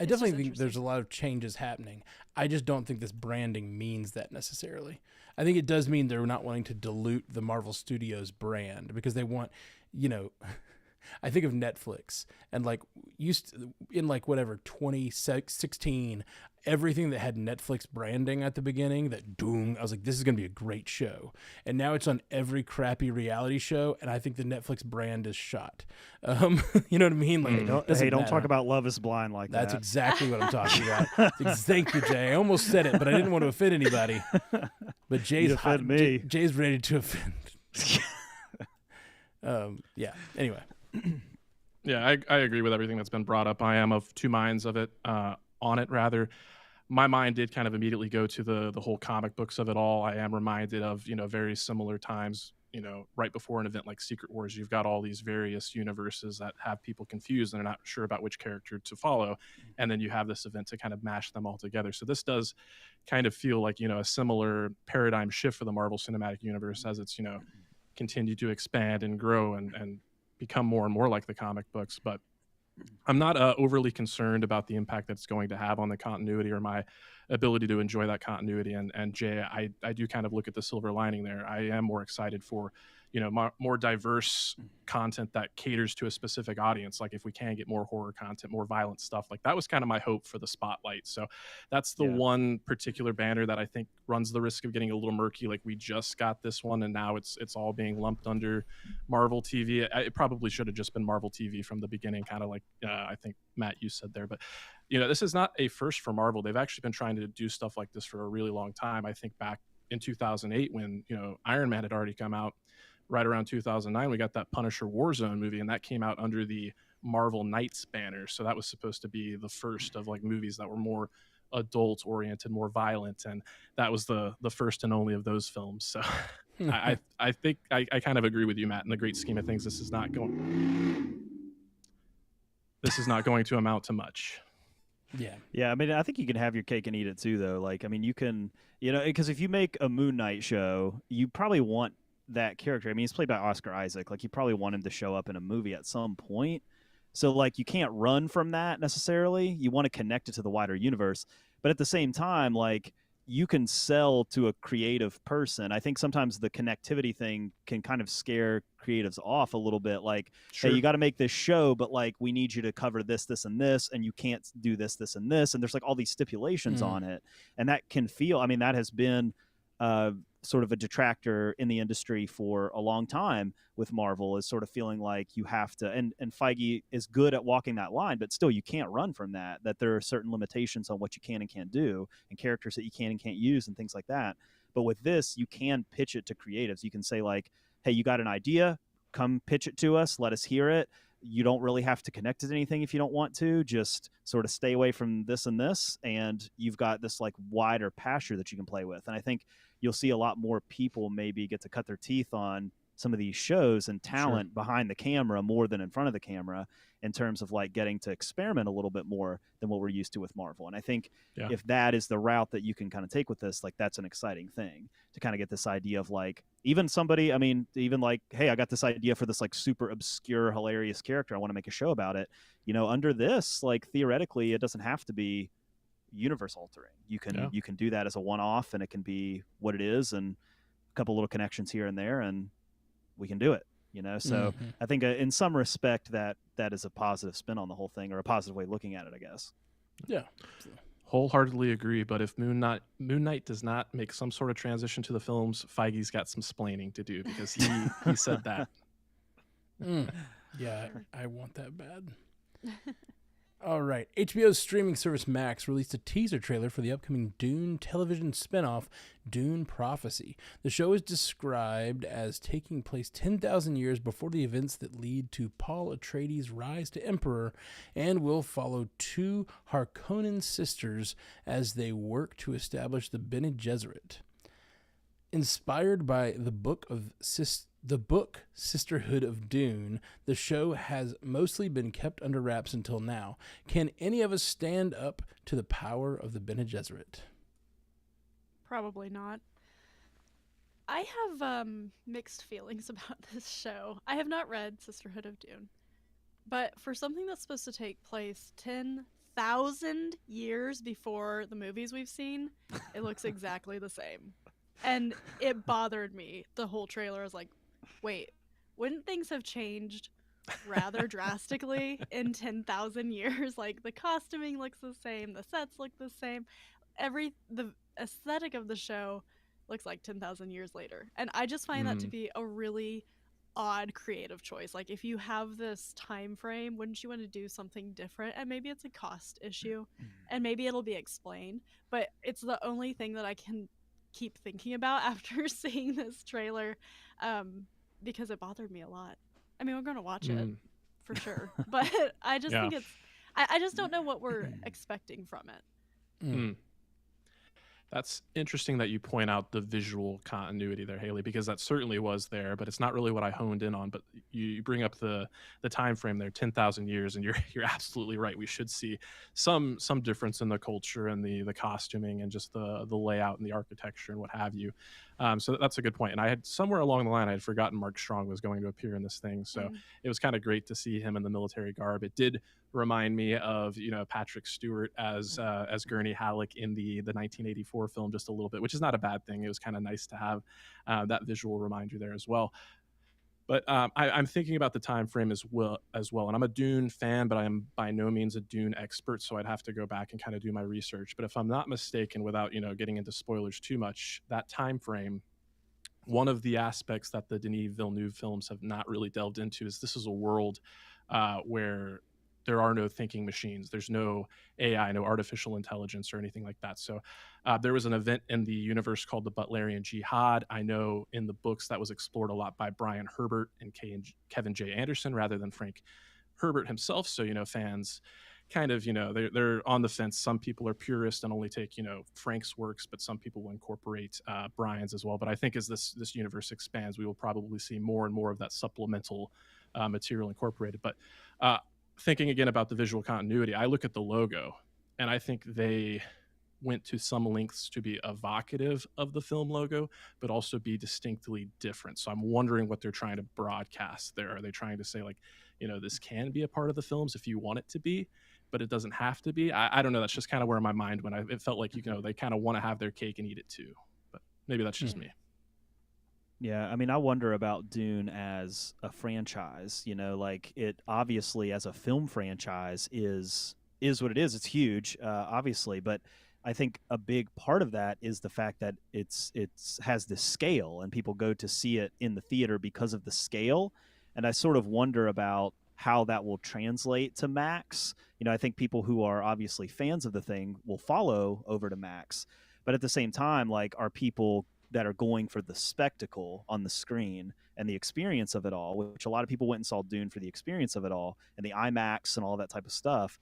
S1: I definitely think there's a lot of changes happening. I just don't think this branding means that necessarily. I think it does mean they're not wanting to dilute the Marvel Studios brand because they want, you know, I think of Netflix and like in like whatever 2016, everything that had Netflix branding at the beginning, that Dune, I was like, this is going to be a great show. And now it's on every crappy reality show, and I think the Netflix brand is shot. You know what I mean? Like,
S2: don't talk about Love is Blind like
S1: That's
S2: that.
S1: That's exactly what I'm talking about. Thank you, Jay. I almost said it, but I didn't want to offend anybody. But Jay's
S2: offend me.
S1: Jay's ready to offend. Yeah. Anyway.
S4: Yeah, I agree with everything that's been brought up. I am of two minds of it, on it rather. My mind did kind of immediately go to the whole comic books of it all. I am reminded of, very similar times, right before an event like Secret Wars, you've got all these various universes that have people confused and they're not sure about which character to follow. And then you have this event to kind of mash them all together. So this does kind of feel like, a similar paradigm shift for the Marvel Cinematic Universe as it's, continued to expand and grow and become more and more like the comic books. But I'm not overly concerned about the impact that it's going to have on the continuity or my ability to enjoy that continuity. And Jay, I do kind of look at the silver lining there. I am more excited for, more diverse content that caters to a specific audience. Like if we can get more horror content, more violent stuff, like that was kind of my hope for the spotlight. So that's the one particular banner that I think runs the risk of getting a little murky. Like we just got this one and now it's all being lumped under Marvel TV. It probably should have just been Marvel TV from the beginning, kind of like I think Matt, you said there. But this is not a first for Marvel. They've actually been trying to do stuff like this for a really long time. I think back in 2008 when Iron Man had already come out. Right around 2009, we got that Punisher Warzone movie, and that came out under the Marvel Knights banner. So that was supposed to be the first of like movies that were more adult oriented, more violent, and that was the first and only of those films. So I think I kind of agree with you, Matt. In the great scheme of things, this is not going to amount to much.
S2: Yeah. I mean, I think you can have your cake and eat it too, though. Like, I mean, you can, because if you make a Moon Knight show, you probably want that character. I mean, he's played by Oscar Isaac. Like, you probably want him to show up in a movie at some point. So, like, you can't run from that necessarily. You want to connect it to the wider universe. But at the same time, like, you can sell to a creative person. I think sometimes the connectivity thing can kind of scare creatives off a little bit. Like,
S4: sure.
S2: Hey, you got to make this show, but like, we need you to cover this, this, and this, and you can't do this, this, and this. And there's like all these stipulations on it. And that can feel, I mean, that has been sort of a detractor in the industry for a long time with Marvel, is sort of feeling like you have to, and Feige is good at walking that line, but still you can't run from that there are certain limitations on what you can and can't do, and characters that you can and can't use and things like that. But with this, you can pitch it to creatives. You can say like, hey, you got an idea, come pitch it to us, let us hear it. You don't really have to connect it to anything if you don't want to. Just sort of stay away from this and this, and you've got this like wider pasture that you can play with. And I think you'll see a lot more people maybe get to cut their teeth on some of these shows and talent behind the camera more than in front of the camera, in terms of like getting to experiment a little bit more than what we're used to with Marvel. And I think if that is the route that you can kind of take with this, like that's an exciting thing to kind of get this idea of like, even somebody, I mean, even like, hey, I got this idea for this like super obscure, hilarious character. I want to make a show about it. Under this, like theoretically, it doesn't have to be universe altering. You can do that as a one-off, and it can be what it is, and a couple little connections here and there, and we can do it. So I think in some respect that is a positive spin on the whole thing, or a positive way of looking at it, I guess.
S1: Yeah,
S4: wholeheartedly agree. But if Moon Knight does not make some sort of transition to the films, Feige's got some splaining to do, because he said that.
S1: Yeah, I want that bad. All right. HBO's streaming service Max released a teaser trailer for the upcoming Dune television spinoff, Dune Prophecy. The show is described as taking place 10,000 years before the events that lead to Paul Atreides' rise to Emperor, and will follow two Harkonnen sisters as they work to establish the Bene Gesserit. Inspired by the book Sisterhood of Dune, the show has mostly been kept under wraps until now. Can any of us stand up to the power of the Bene Gesserit?
S3: Probably not. I have mixed feelings about this show. I have not read Sisterhood of Dune, but for something that's supposed to take place 10,000 years before the movies we've seen, it looks exactly the same. And it bothered me. The whole trailer was like, wait, wouldn't things have changed rather drastically in 10,000 years? Like, the costuming looks the same, the sets look the same, the aesthetic of the show looks like 10,000 years later. And I just find that to be a really odd creative choice. Like, if you have this time frame, wouldn't you want to do something different? And maybe it's a cost issue, and maybe it'll be explained, but it's the only thing that I can keep thinking about after seeing this trailer, because it bothered me a lot. I mean, we're going to watch it for sure, but I just think I just don't know what we're expecting from it.
S4: That's interesting that you point out the visual continuity there, Haley, because that certainly was there, but it's not really what I honed in on. But you bring up the time frame there, 10,000 years, and you're absolutely right. We should see some difference in the culture and the costuming and just the layout and the architecture and what have you. So that's a good point. And I had somewhere along the line, I had forgotten Mark Strong was going to appear in this thing. So it was kind of great to see him in the military garb. It did remind me of, Patrick Stewart as Gurney Halleck in the 1984 film just a little bit, which is not a bad thing. It was kind of nice to have that visual reminder there as well. But I'm thinking about the time frame as well. And I'm a Dune fan, but I am by no means a Dune expert, so I'd have to go back and kind of do my research. But if I'm not mistaken, without getting into spoilers too much, that time frame, one of the aspects that the Denis Villeneuve films have not really delved into is this is a world where there are no thinking machines. There's no AI, no artificial intelligence or anything like that. So there was an event in the universe called the Butlerian Jihad. I know in the books that was explored a lot by Brian Herbert and Kevin J. Anderson rather than Frank Herbert himself. So, fans kind of, they're on the fence. Some people are purist and only take, Frank's works, but some people will incorporate Brian's as well. But I think as this universe expands, we will probably see more and more of that supplemental material incorporated. But thinking again about the visual continuity, I look at the logo and I think they went to some lengths to be evocative of the film logo, but also be distinctly different. So I'm wondering what they're trying to broadcast there. Are they trying to say this can be a part of the films if you want it to be, but it doesn't have to be? I don't know. That's just kind of where my mind went. It felt like, they kind of want to have their cake and eat it too, but maybe that's just me.
S2: Yeah, I mean, I wonder about Dune as a franchise. It obviously as a film franchise is what it is. It's huge, obviously, but I think a big part of that is the fact that it's has this scale, and people go to see it in the theater because of the scale. And I sort of wonder about how that will translate to Max. I think people who are obviously fans of the thing will follow over to Max, but at the same time, are people that are going for the spectacle on the screen and the experience of it all, which a lot of people went and saw Dune for the experience of it all and the IMAX and all that type of stuff.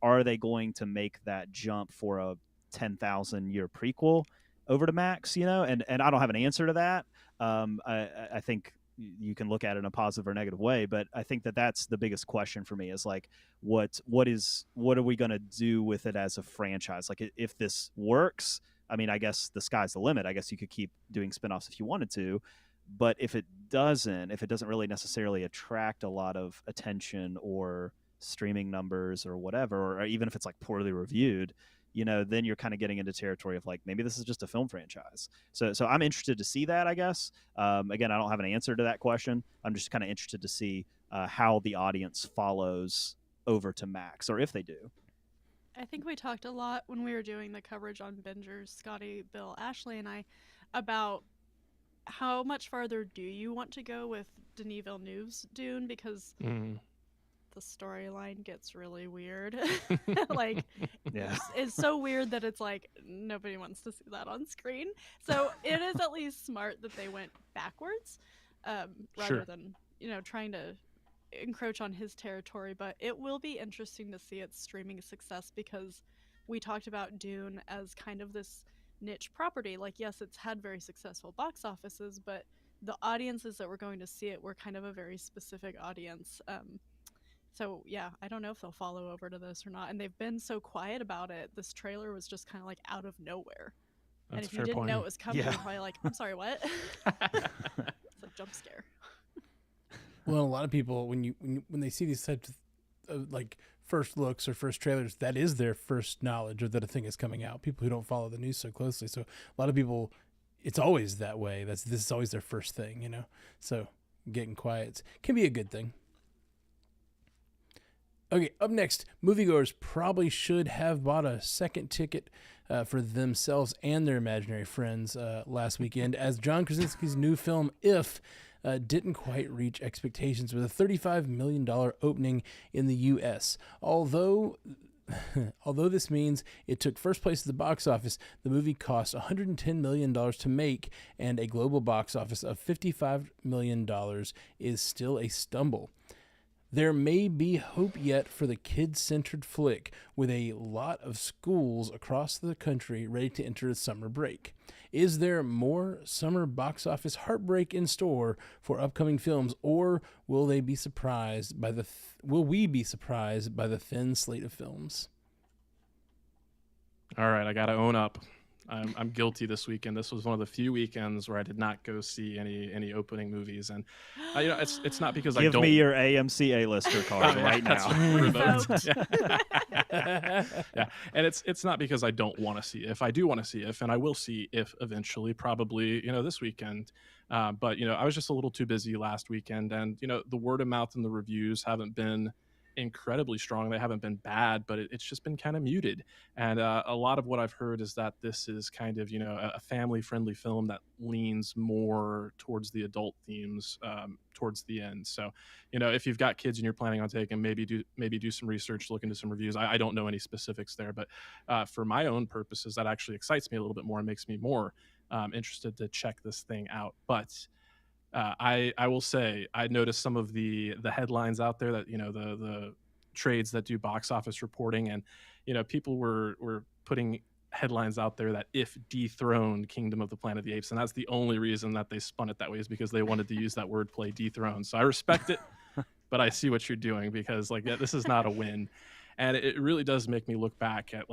S2: Are they going to make that jump for a 10,000 year prequel over to Max, and I don't have an answer to that. I think you can look at it in a positive or negative way, but I think that that's the biggest question for me is what are we going to do with it as a franchise? If this works, I mean, I guess the sky's the limit. I guess you could keep doing spinoffs if you wanted to, but if it doesn't really necessarily attract a lot of attention or streaming numbers or whatever, or even if it's poorly reviewed, then you're kind of getting into territory of maybe this is just a film franchise. So I'm interested to see that, I guess. Again, I don't have an answer to that question. I'm just kind of interested to see how the audience follows over to Max, or if they do.
S3: I think we talked a lot when we were doing the coverage on Bingers, Scotty, Bill, Ashley, and I, about how much farther do you want to go with Denis Villeneuve's Dune, because the storyline gets really weird.
S2: Yeah.
S3: It's so weird that it's nobody wants to see that on screen. So it is at least smart that they went backwards rather than, trying to encroach on his territory. But it will be interesting to see its streaming success, because we talked about Dune as kind of this niche property. Yes, it's had very successful box offices, but the audiences that were going to see it were kind of a very specific audience. So yeah, I don't know if they'll follow over to this or not. And they've been so quiet about it. This trailer was just kind of out of nowhere.
S4: That's
S3: and if you didn't know it was coming, you're probably I'm sorry, what? It's a jump scare.
S1: Well, a lot of people, when they see these types of first looks or first trailers, that is their first knowledge of that a thing is coming out. People who don't follow the news so closely. So a lot of people, it's always that way. This is always their first thing, So getting quiet can be a good thing. Okay, up next, moviegoers probably should have bought a second ticket for themselves and their imaginary friends last weekend, as John Krasinski's new film, If, didn't quite reach expectations with a $35 million opening in the U.S. Although this means it took first place at the box office, the movie cost $110 million to make, and a global box office of $55 million is still a stumble. There may be hope yet for the kid-centered flick, with a lot of schools across the country ready to enter the summer break. Is there more summer box office heartbreak in store for upcoming films, or will we be surprised by the thin slate of films?
S4: All right, I got to own up. I'm guilty this weekend. This was one of the few weekends where I did not go see any opening movies, and it's not because I
S2: Give
S4: don't.
S2: me your AMC A-lister card right now.
S3: Revoked.
S4: Yeah, and it's not because I don't want to see If. I do want to see If, and I will see If eventually, probably this weekend. But I was just a little too busy last weekend, and the word of mouth and the reviews haven't been incredibly strong. They haven't been bad, but it's just been kind of muted. And a lot of what I've heard is that this is kind of a family friendly film that leans more towards the adult themes towards the end. So if you've got kids and you're planning on taking, maybe do some research, look into some reviews. I don't know any specifics there, but for my own purposes, that actually excites me a little bit more and makes me more interested to check this thing out. But I will say I noticed some of the headlines out there that the trades that do box office reporting, and people were putting headlines out there that If dethroned Kingdom of the Planet of the Apes, and that's the only reason that they spun it that way, is because they wanted to use that wordplay, dethrone. So I respect it, but I see what you're doing, because this is not a win, and it really does make me look back at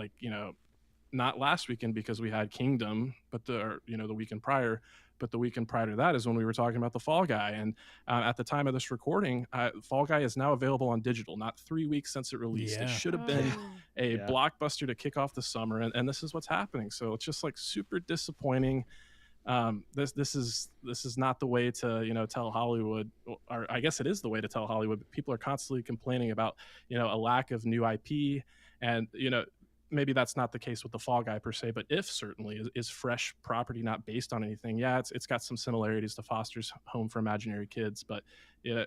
S4: not last weekend because we had Kingdom, but the weekend prior. But the weekend prior to that is when we were talking about the Fall Guy. And at the time of this recording, Fall Guy is now available on digital, not 3 weeks since it released.
S1: Yeah.
S4: It should have been a blockbuster to kick off the summer. And this is what's happening. So it's just super disappointing. This is not the way to, tell Hollywood, or I guess it is the way to tell Hollywood. People are constantly complaining about, a lack of new IP, and, maybe that's not the case with the Fall Guy per se, but If certainly is fresh property, not based on anything. Yeah, it's got some similarities to Foster's Home for Imaginary Kids, but yeah,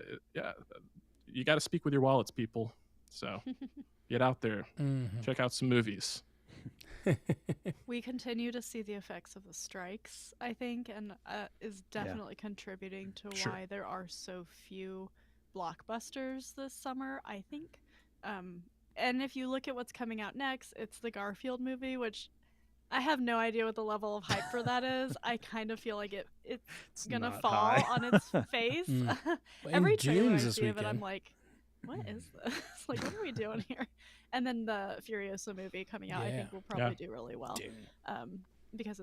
S4: you got to speak with your wallets, people. So get out there, check out some movies.
S3: We continue to see the effects of the strikes, I think, and is definitely contributing to why there are so few blockbusters this summer, I think. And if you look at what's coming out next, it's the Garfield movie, which I have no idea what the level of hype for that is. I kind of feel like it's going to fall on its face. Every trailer I see of it, I'm like, what is this? What are we doing here? And then the Furiosa movie coming out, I think will probably do really well. Because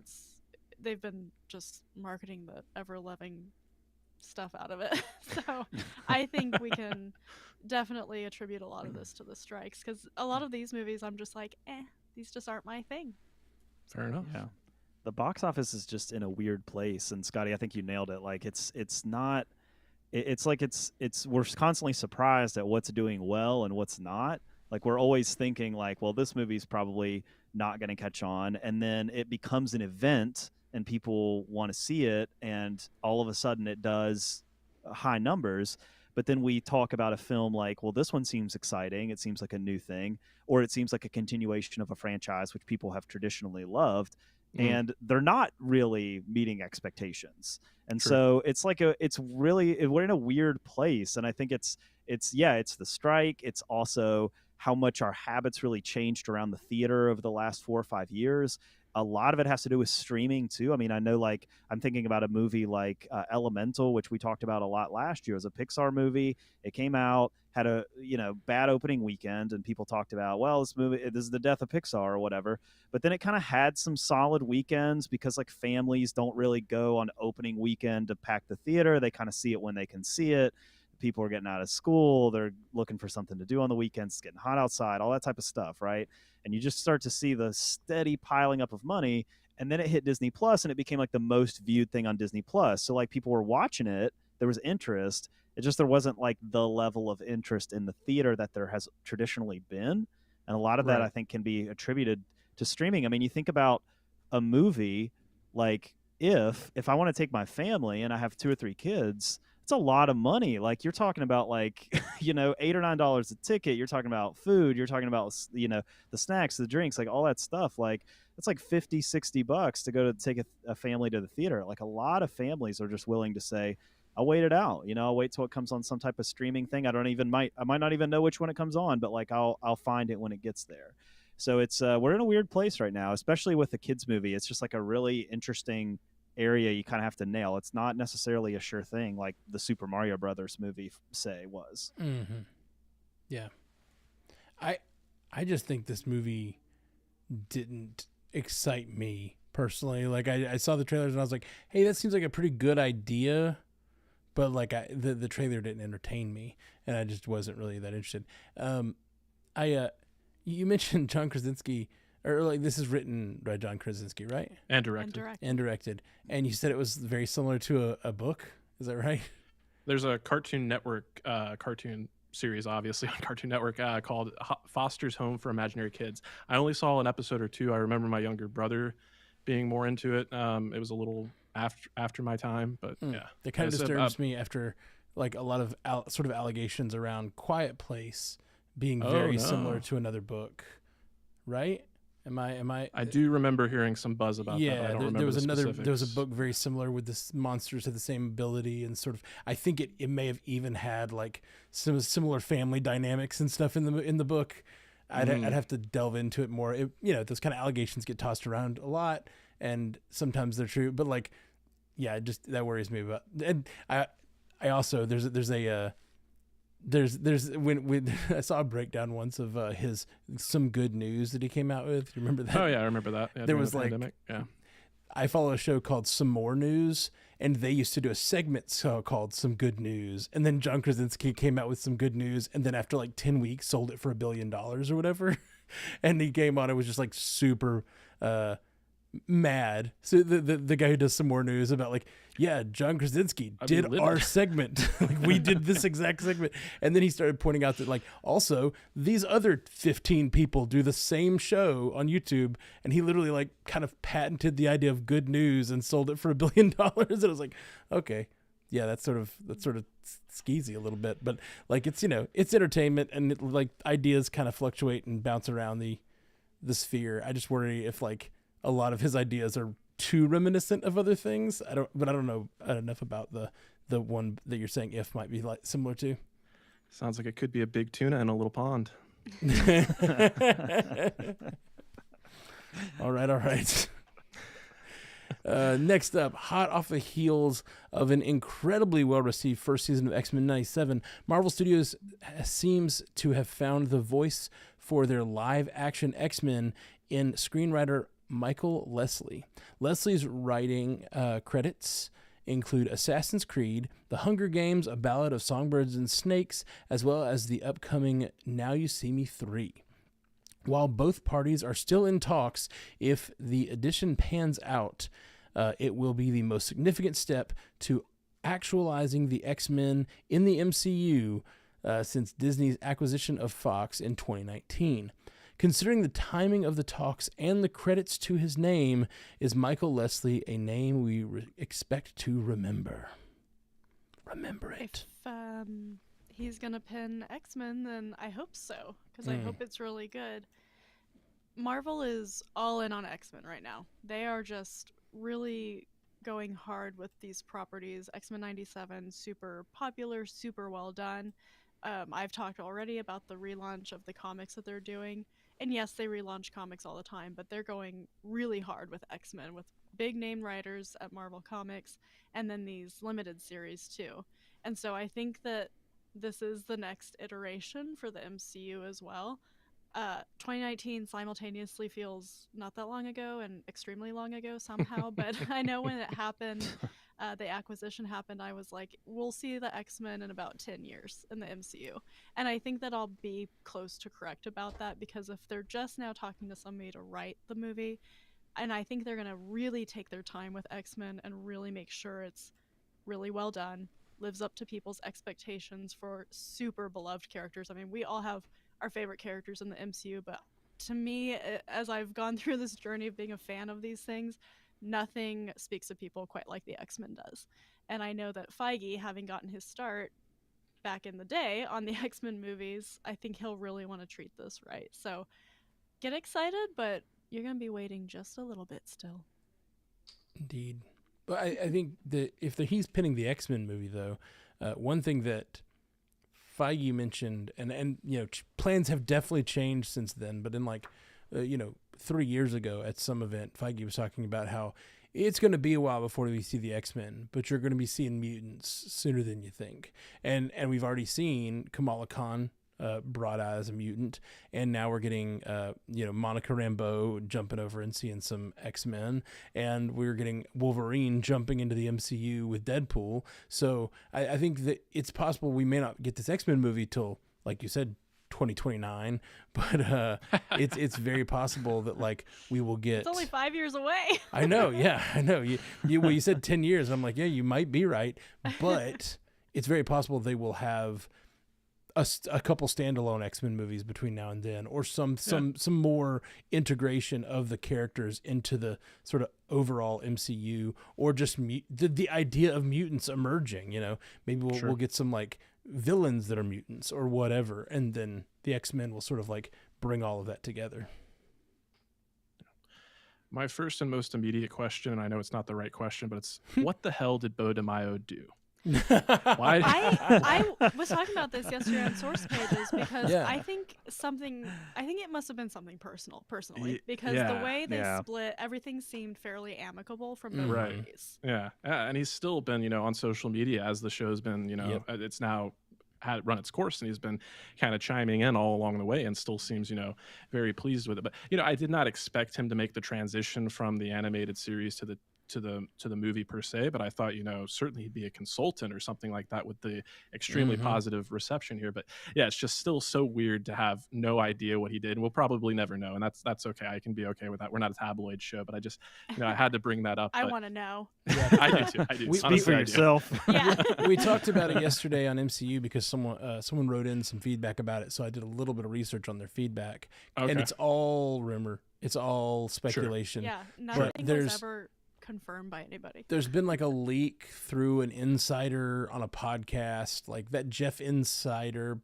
S3: they've been just marketing the ever-loving stuff out of it. So I think we can definitely attribute a lot of this to the strikes, because a lot of these movies I'm just like, these just aren't my thing.
S4: Fair enough.
S2: Yeah, the box office is just in a weird place, and Scotty, I think you nailed it. It's not, it's we're constantly surprised at what's doing well and what's not. We're always thinking well, this movie's probably not going to catch on, and then it becomes an event and people want to see it, and all of a sudden it does high numbers. But then we talk about a film well, this one seems exciting, it seems like a new thing, or it seems like a continuation of a franchise which people have traditionally loved, and they're not really meeting expectations. And so it's we're in a weird place. And I think it's the strike. It's also how much our habits really changed around the theater over the last 4 or 5 years. A lot of it has to do with streaming too. I mean, I know I'm thinking about a movie like Elemental, which we talked about a lot last year. It was a Pixar movie. It came out, had a bad opening weekend, and people talked about, well, this is the death of Pixar or whatever. But then it kind of had some solid weekends, because families don't really go on opening weekend to pack the theater. They kind of see it when they can see it. People are getting out of school. They're looking for something to do on the weekends. It's getting hot outside, all that type of stuff, right? And you just start to see the steady piling up of money. And then it hit Disney Plus, and it became the most viewed thing on Disney Plus. So people were watching it. There was interest. It just, there wasn't the level of interest in the theater that there has traditionally been. And a lot of that, I think, can be attributed to streaming. I mean, you think about a movie if I want to take my family and I have 2 or 3 kids, it's a lot of money. You're talking about $8 or $9 a ticket. You're talking about food. You're talking about the snacks, the drinks, all that stuff. It's $50-$60 to go to take a family to the theater. A lot of families are just willing to say, I'll wait it out. I'll wait till it comes on some type of streaming thing. I might not even know which one it comes on, but I'll find it when it gets there. So it's we're in a weird place right now, especially with the kids movie. It's just a really interesting area you kind of have to nail. It's not necessarily a sure thing like the Super Mario Brothers movie was.
S1: Yeah, I just think this movie didn't excite me personally. Like I saw the trailers and I was like, hey, that seems like a pretty good idea, but like the trailer didn't entertain me, and I just wasn't really that interested. You mentioned John Krasinski, or like this is written by John Krasinski, right?
S4: And directed.
S1: And directed, and you said it was very similar to a book. Is that right?
S4: There's a Cartoon Network cartoon series, obviously on Cartoon Network, called Foster's Home for Imaginary Kids. I only saw an episode or two. I remember my younger brother being more into it. It was a little after my time, but yeah,
S1: it kind of disturbs me after like a lot of sort of allegations around Quiet Place being very similar to another book, right? Am I?
S4: I do remember hearing some buzz about that. But I don't remember
S1: there was
S4: specifics.
S1: there was a book very similar with this monsters had the same ability and sort of. I think it may have even had like some similar family dynamics and stuff in the book. I'd have to delve into it more. Those kind of allegations get tossed around a lot, and sometimes they're true. But like, yeah, just that worries me about. And I also there's when I saw a breakdown once of his Some Good News that he came out with. You remember that?
S4: Oh yeah, I remember that. Yeah,
S1: there was like
S4: pandemic. Yeah.
S1: I follow a show called Some More News, and they used to do a segment called Some Good News, and then John Krasinski came out with Some Good News, and then after like 10 weeks sold it for $1 billion or whatever, and he came on. It was just like super mad. So the guy who does Some More News about like, yeah, John Krasinski did our segment. Like we did this exact segment. And then he started pointing out that like also these other 15 people do the same show on YouTube, and he literally like kind of patented the idea of good news and sold it for $1 billion. And I was like, okay, yeah, that's sort of skeezy a little bit, but like it's entertainment, and like ideas kind of fluctuate and bounce around the sphere. I just worry if like a lot of his ideas are too reminiscent of other things. I don't know enough about the one that you're saying If might be like similar to.
S4: Sounds like it could be a big tuna in a little pond.
S1: All right. Next up, hot off the heels of an incredibly well-received first season of X-Men 97, Marvel Studios seems to have found the voice for their live-action X-Men in screenwriter Michael Leslie. Leslie's writing credits include Assassin's Creed, The Hunger Games, A Ballad of Songbirds and Snakes, as well as the upcoming Now You See Me 3. While both parties are still in talks, if the addition pans out, it will be the most significant step to actualizing the X-Men in the MCU since Disney's acquisition of Fox in 2019. Considering the timing of the talks and the credits to his name, is Michael Leslie a name we expect to remember? Remember it.
S3: If he's going to pin X-Men, then I hope so, because I hope it's really good. Marvel is all in on X-Men right now. They are just really going hard with these properties. X-Men 97, super popular, super well done. I've talked already about the relaunch of the comics that they're doing. And yes, they relaunch comics all the time, but they're going really hard with X-Men, with big name writers at Marvel Comics, and then these limited series too. And so I think that this is the next iteration for the MCU as well. 2019 simultaneously feels not that long ago and extremely long ago somehow, but I know when it happened, the acquisition happened, I was like, we'll see the X-Men in about 10 years in the MCU. And I think that I'll be close to correct about that, because if they're just now talking to somebody to write the movie, and I think they're going to really take their time with X-Men and really make sure it's really well done, lives up to people's expectations for super beloved characters. I mean, we all have our favorite characters in the MCU, but to me, as I've gone through this journey of being a fan of these things, nothing speaks to people quite like the X-Men does. And I know that Feige, having gotten his start back in the day on the X-Men movies, I think he'll really want to treat this right. So get excited, but you're going to be waiting just a little bit still.
S1: Indeed. But I think that if he's pinning the X-Men movie, though, one thing that Feige mentioned, and plans have definitely changed since then, but in 3 years ago at some event, Feige was talking about how it's going to be a while before we see the X-Men, but you're going to be seeing mutants sooner than you think. And we've already seen Kamala Khan brought out as a mutant, and now we're getting Monica Rambeau jumping over and seeing some X-Men, and we're getting Wolverine jumping into the MCU with Deadpool. So I think that it's possible we may not get this X-Men movie till, like you said, 2029, but it's very possible that like we will get.
S3: It's only 5 years away.
S1: I know, yeah, I know. You said 10 years. I'm like, yeah, you might be right, but it's very possible they will have a couple standalone X-Men movies between now and then, or some more integration of the characters into the sort of overall MCU, or just the idea of mutants emerging. Maybe we'll get some like villains that are mutants or whatever, and then the X-Men will sort of like bring all of that together.
S4: My first and most immediate question, and I know it's not the right question, but it's what the hell did Beau DeMaio do? Why?
S3: I was talking about this yesterday on source pages because
S1: Yeah.
S3: I think it must have been something personally, because the way they split, everything seemed fairly amicable from the
S4: Right.
S3: movies.
S4: Yeah, and he's still been, on social media as the show's been, it's now had run its course, and he's been kind of chiming in all along the way, and still seems, very pleased with it. But I did not expect him to make the transition from the animated series to the movie per se, but I thought certainly he'd be a consultant or something like that with the extremely positive reception here. But yeah, it's just still so weird to have no idea what he did, and we'll probably never know, and that's okay. I can be okay with that. We're not a tabloid show, but I just I had to bring that up.
S3: I want to know.
S1: Yeah.
S4: I do too. I do.
S2: Speak for yourself.
S3: Yeah.
S1: We talked about it yesterday on MCU because someone wrote in some feedback about it, so I did a little bit of research on their feedback, and it's all rumor. It's all speculation.
S3: Yeah, nothing was
S1: there's
S3: ever confirmed by anybody.
S1: There's been like a leak through an insider on a podcast, like that Jeff Snyder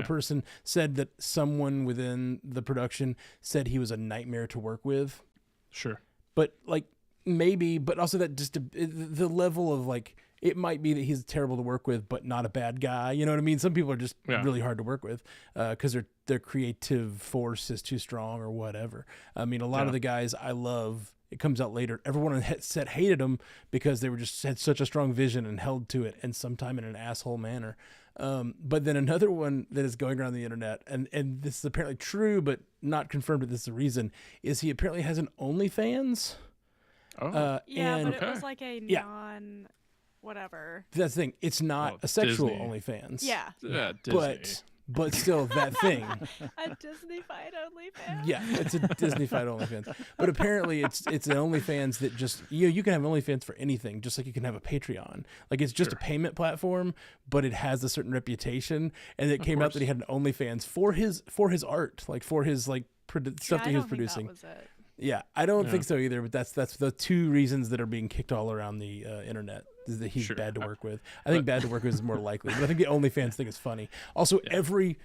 S1: person said that someone within the production said he was a nightmare to work with.
S4: Sure.
S1: But like maybe, but also that just the level of like, it might be that he's terrible to work with, but not a bad guy. You know what I mean? Some people are just really hard to work with because their creative force is too strong or whatever. I mean, a lot of the guys I love, it comes out later, everyone on the set hated them because they had such a strong vision and held to it, and sometime in an asshole manner. But then another one that is going around the internet, and this is apparently true, but not confirmed that this is the reason, is he apparently has an OnlyFans.
S4: Oh.
S3: But
S4: Okay.
S3: it was like a non-whatever.
S1: That's the thing. It's not a sexual
S4: Disney.
S1: OnlyFans.
S3: Yeah.
S4: Yeah, Disney.
S1: But still, that thing.
S3: A Disney-fied OnlyFans.
S1: Yeah, it's a Disney-fied OnlyFans. But apparently, it's an OnlyFans that just you can have an OnlyFans for anything, just like you can have a Patreon. Like it's just a payment platform, but it has a certain reputation. And it came out that he had an OnlyFans for his art, like for his stuff that he was producing.
S3: That was it.
S1: Yeah, I don't think so either. But that's the two reasons that are being kicked all around the internet. Is that he's bad to work with. I think bad to work with is more likely, but I think the OnlyFans thing is funny. Also, every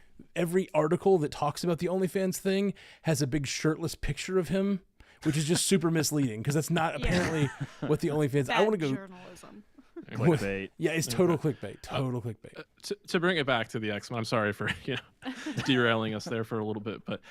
S1: article that talks about the OnlyFans thing has a big shirtless picture of him, which is just super misleading because that's not apparently what the OnlyFans.
S3: Bad
S1: I want to go
S3: journalism.
S2: Clickbait.
S1: Yeah, it's total clickbait. Total clickbait.
S4: To bring it back to the X-Men, I'm sorry for derailing us there for a little bit, but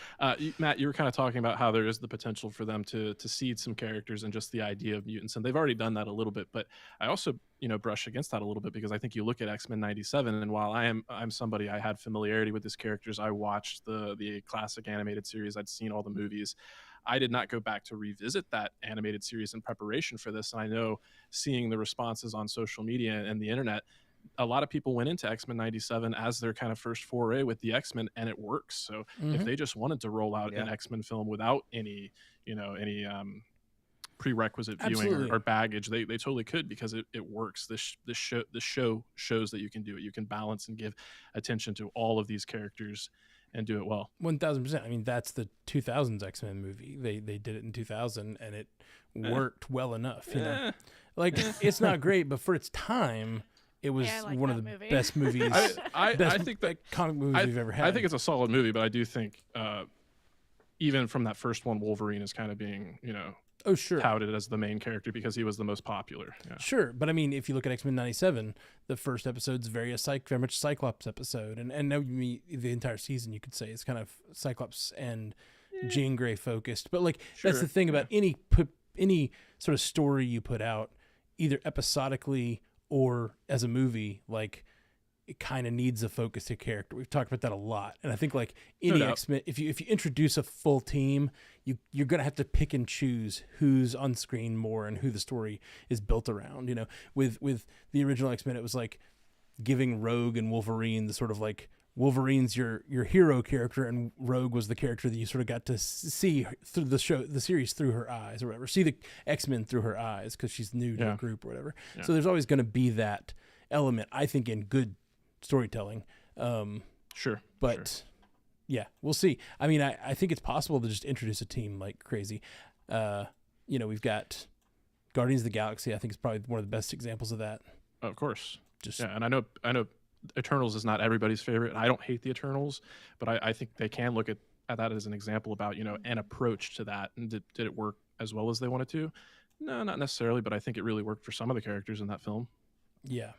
S4: Matt, you were kind of talking about how there is the potential for them to seed some characters and just the idea of mutants, and they've already done that a little bit. But I also brush against that a little bit because I think you look at X-Men '97, and while I'm somebody, I had familiarity with these characters. I watched the classic animated series. I'd seen all the movies. I did not go back to revisit that animated series in preparation for this. And I know, seeing the responses on social media and the internet, a lot of people went into X-Men '97 as their kind of first foray with the X-Men, and it works. So if they just wanted to roll out an X-Men film without any prerequisite viewing or baggage, they totally could, because it works. This show shows that you can do it. You can balance and give attention to all of these characters and do it well.
S1: 1000%. I mean, that's the 2000s X-Men movie. They did it in 2000, and it worked well enough. You know, like it's not great, but for its time, it was one of the best movies.
S4: I think that
S1: comic movies we've ever had.
S4: I think it's a solid movie, but I do think even from that first one, Wolverine is kind of being touted as the main character because he was the most popular. Yeah.
S1: Sure, but I mean, if you look at X-Men '97, the first episode's very much Cyclops episode, and now the entire season you could say is kind of Cyclops and Jean Grey focused. But like that's the thing about any sort of story you put out, either episodically or as a movie, like it kind of needs a focus to character. We've talked about that a lot, and I think like
S4: No
S1: any
S4: doubt.
S1: X-Men, if you introduce a full team, you're gonna have to pick and choose who's on screen more and who the story is built around. You know, with the original X-Men, it was like giving Rogue and Wolverine the sort of like Wolverine's your hero character, and Rogue was the character that you sort of got to see through the series through her eyes or whatever. See the X-Men through her eyes because she's new to the group or whatever.
S4: Yeah.
S1: So there's always going to be that element, I think, in good storytelling.
S4: Sure.
S1: But yeah, we'll see. I mean, I think it's possible to just introduce a team like crazy. You know, we've got Guardians of the Galaxy. I think is probably one of the best examples of that.
S4: Of course.
S1: Just
S4: Yeah, and I know Eternals is not everybody's favorite. I don't hate the Eternals, but I think they can look at that as an example about, you know, an approach to that. And did it work as well as they wanted to? No, not necessarily, but I think it really worked for some of the characters in that film.
S1: yeah.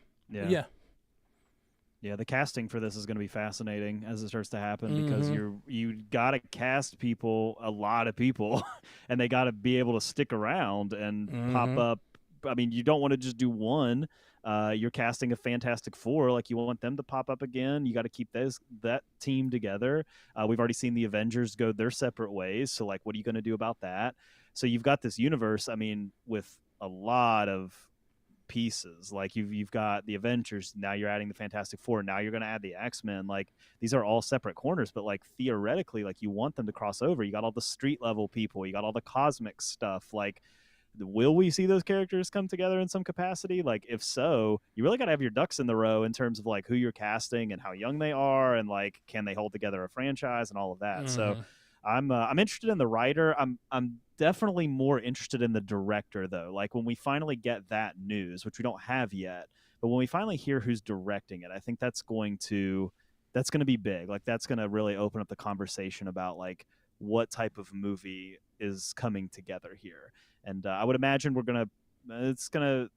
S2: Yeah, the casting for this is going to be fascinating as it starts to happen because you got to cast people, a lot of people, and they got to be able to stick around and pop up. I mean, you don't want to just do one. You're casting a Fantastic Four, like you want them to pop up again. You got to keep that team together. We've already seen the Avengers go their separate ways, so like, what are you going to do about that? So you've got this universe, I mean, with a lot of pieces. Like you've got the Avengers, now you're adding the Fantastic Four, now you're going to add the X-Men. Like these are all separate corners, but like theoretically, like you want them to cross over. You got all the street level people, you got all the cosmic stuff. Like, will we see those characters come together in some capacity? Like if so, you really got to have your ducks in the row in terms of like who you're casting and how young they are, and like can they hold together a franchise and all of that. So I'm interested in the writer. I'm definitely more interested in the director though. Like when we finally get that news, which we don't have yet, but when we finally hear who's directing it, I think that's going to be big. Like that's going to really open up the conversation about like what type of movie is coming together here. And I would imagine it's gonna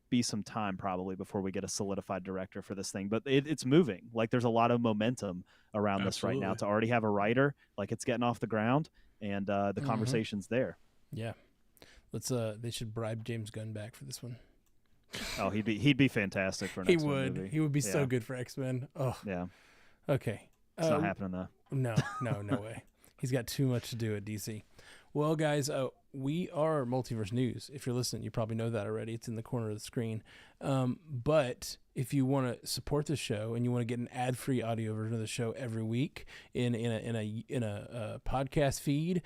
S2: be some time probably before we get a solidified director for this thing, but it's moving. Like there's a lot of momentum around this right now to already have a writer. Like it's getting off the ground, and the conversation's there.
S1: Yeah, they should bribe James Gunn back for this one.
S2: Oh, he'd be fantastic for an X-Men movie.
S1: He would be so good for X-Men. Oh
S2: yeah.
S1: Okay.
S2: It's not happening though.
S1: No way. He's got too much to do at DC. Well, guys, we are Multiverse News. If you're listening, you probably know that already. It's in the corner of the screen. But if you want to support the show and you want to get an ad-free audio version of the show every week in a podcast feed,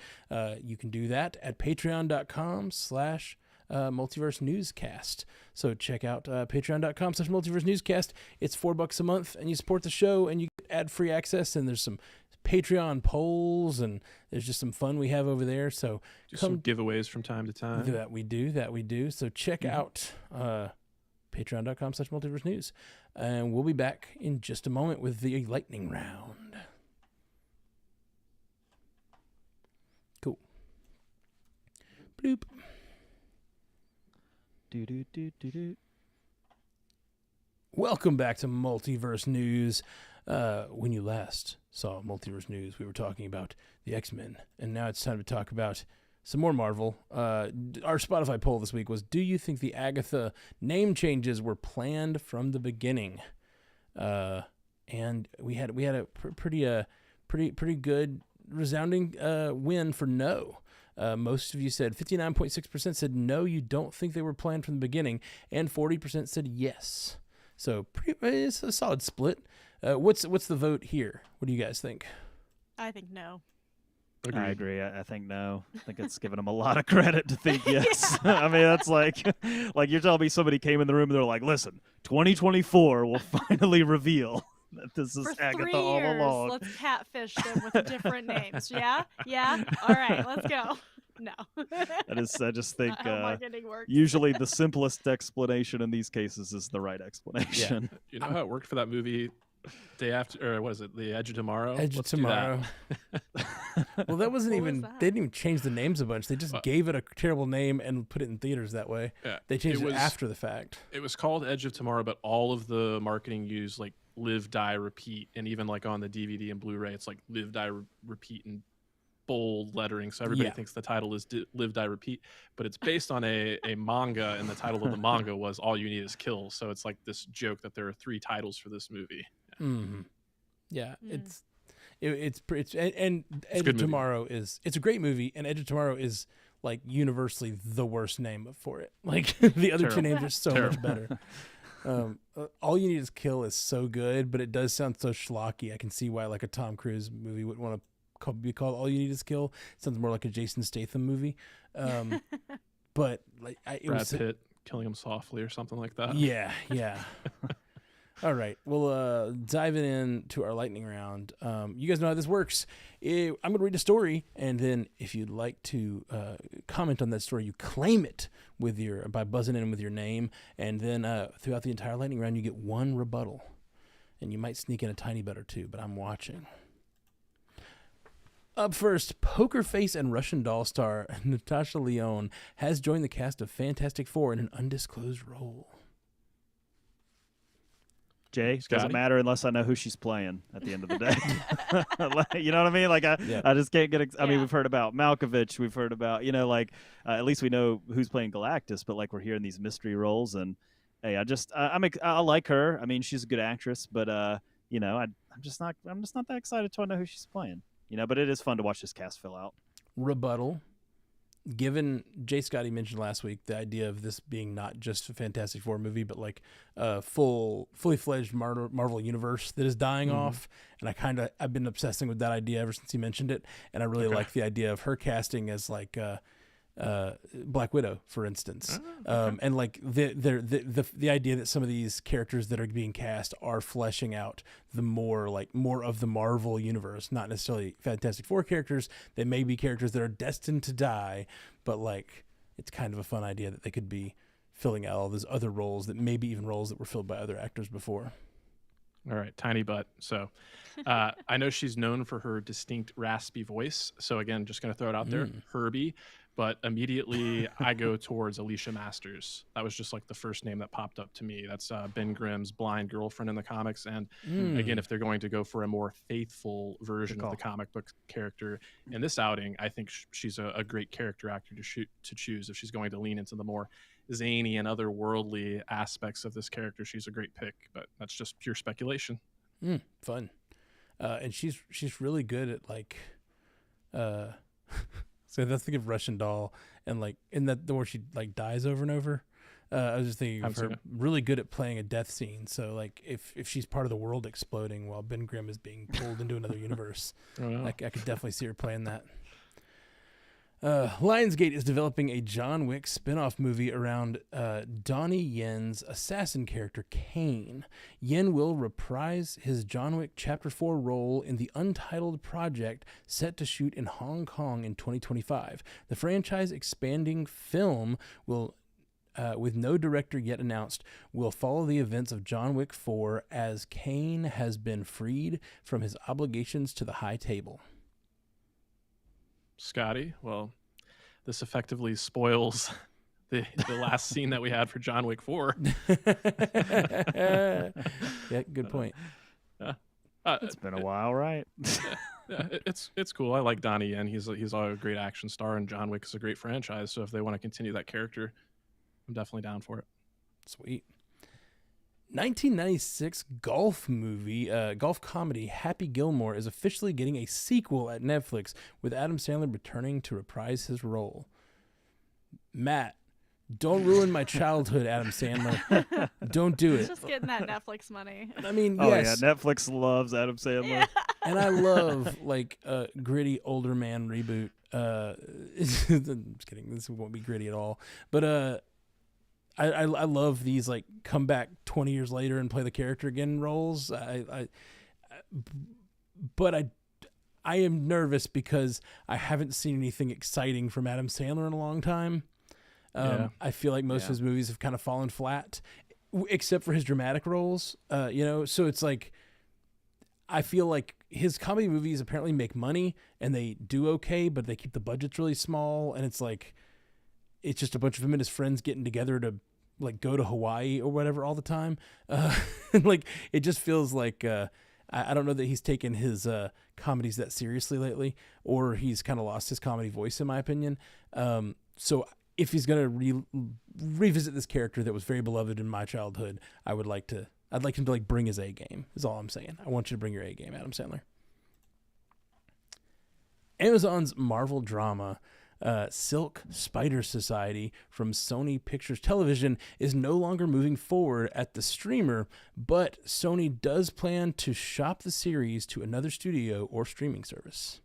S1: you can do that at patreon.com/Multiverse Newscast. So check out patreon.com/Multiverse Newscast. It's $4 a month, and you support the show, and you get ad-free access, and there's some Patreon polls, and there's just some fun we have over there. So
S4: some giveaways from time to time.
S1: That we do. So check out patreon.com/Multiverse News, and we'll be back in just a moment with the lightning round. Cool. Bloop.
S2: Do.
S1: Welcome back to Multiverse News. When you last saw Multiverse News, we were talking about the X-Men, and now it's time to talk about some more Marvel. Our Spotify poll this week was: do you think the Agatha name changes were planned from the beginning? And we had a pretty good resounding win for no. Most of you said 59.6% said no, you don't think they were planned from the beginning, and 40% said yes. So it's a solid split. What's the vote here? What do you guys think?
S3: I think no.
S4: Agreed.
S2: I agree. I think no. I think it's giving them a lot of credit to think yes. I mean, that's like you're telling me somebody came in the room and they're like, listen, 2024 will finally reveal that this is
S3: For
S2: Agatha
S3: 3
S2: all
S3: years,
S2: along.
S3: let's catfish them with different names. Yeah? All right, let's go. No.
S2: I just think
S3: Not how marketing works.
S2: usually the simplest explanation in these cases is the right explanation.
S4: You know how it worked for that movie Day After, or what is it, The Edge of Tomorrow?
S1: Edge of Tomorrow. Well, that wasn't
S3: What
S1: even,
S3: was that?
S1: they didn't even change the names a bunch. They just gave it a terrible name and put it in theaters that way.
S4: Yeah,
S1: They changed it after the fact.
S4: It was called Edge of Tomorrow, but all of the marketing used like live, die, repeat, and even like on the DVD and Blu-ray, it's like live, die, repeat, and bold lettering, so everybody thinks the title is Live, Die, Repeat, but it's based on a manga, and the title of the manga was All You Need Is Kill. So it's like this joke that there are 3 titles for this movie.
S1: Mm-hmm. Yeah, it's and Edge of Tomorrow is a great movie, and Edge of Tomorrow is like universally the worst name for it. Like the other 2 names are so much better. All You Need Is Kill is so good, but it does sound so schlocky. I can see why like a Tom Cruise movie wouldn't want to be called All You Need Is Kill. It sounds more like a Jason Statham movie. But like
S4: Brad Pitt killing him softly or something like that.
S1: Yeah. All right, we'll dive into our lightning round. You guys know how this works. I'm going to read a story, and then if you'd like to comment on that story, you claim it by buzzing in with your name, and then throughout the entire lightning round, you get 1 rebuttal, and you might sneak in a tiny bit or 2, but I'm watching. Up first, Poker Face and Russian Doll star Natasha Lyonne has joined the cast of Fantastic Four in an undisclosed role.
S2: Jay, doesn't matter unless I know who she's playing at the end of the day. You know what I mean? Like I just can't get. I mean, we've heard about Malkovich. We've heard about at least we know who's playing Galactus. But like we're hearing these mystery roles, and hey, I like her. I mean, she's a good actress, but I'm just not that excited till I know who she's playing. But it is fun to watch this cast fill out.
S1: Rebuttal. Given Jay Scotty mentioned last week the idea of this being not just a Fantastic Four movie, but like a fully fledged Marvel universe that is dying off, and I've been obsessing with that idea ever since he mentioned it, and I really like the idea of her casting as like Black Widow, for instance, and like the idea that some of these characters that are being cast are fleshing out more of the Marvel universe, not necessarily Fantastic Four characters. They may be characters that are destined to die, but like it's kind of a fun idea that they could be filling out all those other roles that maybe even roles that were filled by other actors before.
S4: All right, tiny butt. So I know she's known for her distinct raspy voice. So again, just going to throw it out there, Herbie. But immediately I go towards Alicia Masters. That was just like the first name that popped up to me. That's Ben Grimm's blind girlfriend in the comics. And again, if they're going to go for a more faithful version of the comic book character in this outing, I think she's a great character actor to choose. If she's going to lean into the more zany and otherworldly aspects of this character, she's a great pick. But that's just pure speculation.
S1: Fun. And she's really good at like... So let's think of Russian Doll, and like in that where she like dies over and over. I was just thinking of her really good at playing a death scene. So like if she's part of the world exploding while Ben Grimm is being pulled into another universe, I could definitely see her playing that. Lionsgate is developing a John Wick spin-off movie around Donnie Yen's assassin character, Kane. Yen will reprise his John Wick Chapter 4 role in the untitled project set to shoot in Hong Kong in 2025. The franchise expanding film will, with no director yet announced, will follow the events of John Wick 4 as Kane has been freed from his obligations to the High Table.
S4: Scotty, well, this effectively spoils the last scene that we had for John Wick 4.
S1: Yeah, good point.
S2: It's been a while, right?
S4: It's cool. I like Donnie Yen. He's a great action star, and John Wick is a great franchise. So if they want to continue that character, I'm definitely down for it.
S1: Sweet. 1996 golf comedy Happy Gilmore is officially getting a sequel at Netflix, with Adam Sandler returning to reprise his role. Matt, don't ruin my childhood, Adam Sandler. Don't do it.
S3: Just getting that Netflix money.
S1: I mean,
S2: yes. Yeah, Netflix loves Adam Sandler.
S3: Yeah.
S1: And I love like a gritty older man reboot. I'm just kidding. This won't be gritty at all. But I love these like come back 20 years later and play the character again roles. But I am nervous because I haven't seen anything exciting from Adam Sandler in a long time. I feel like most of his movies have kind of fallen flat, except for his dramatic roles. So it's like I feel like his comedy movies apparently make money and they do okay, but they keep the budgets really small, and it's like it's just a bunch of him and his friends getting together to like go to Hawaii or whatever all the time. Like it just feels like I don't know that he's taken his comedies that seriously lately, or he's kind of lost his comedy voice, in my opinion. So if he's going to revisit this character that was very beloved in my childhood, I'd like him to like bring his A game, is all I'm saying. I want you to bring your A game, Adam Sandler. Amazon's Marvel drama, Silk Spider Society from Sony Pictures Television is no longer moving forward at the streamer, but Sony does plan to shop the series to another studio or streaming service.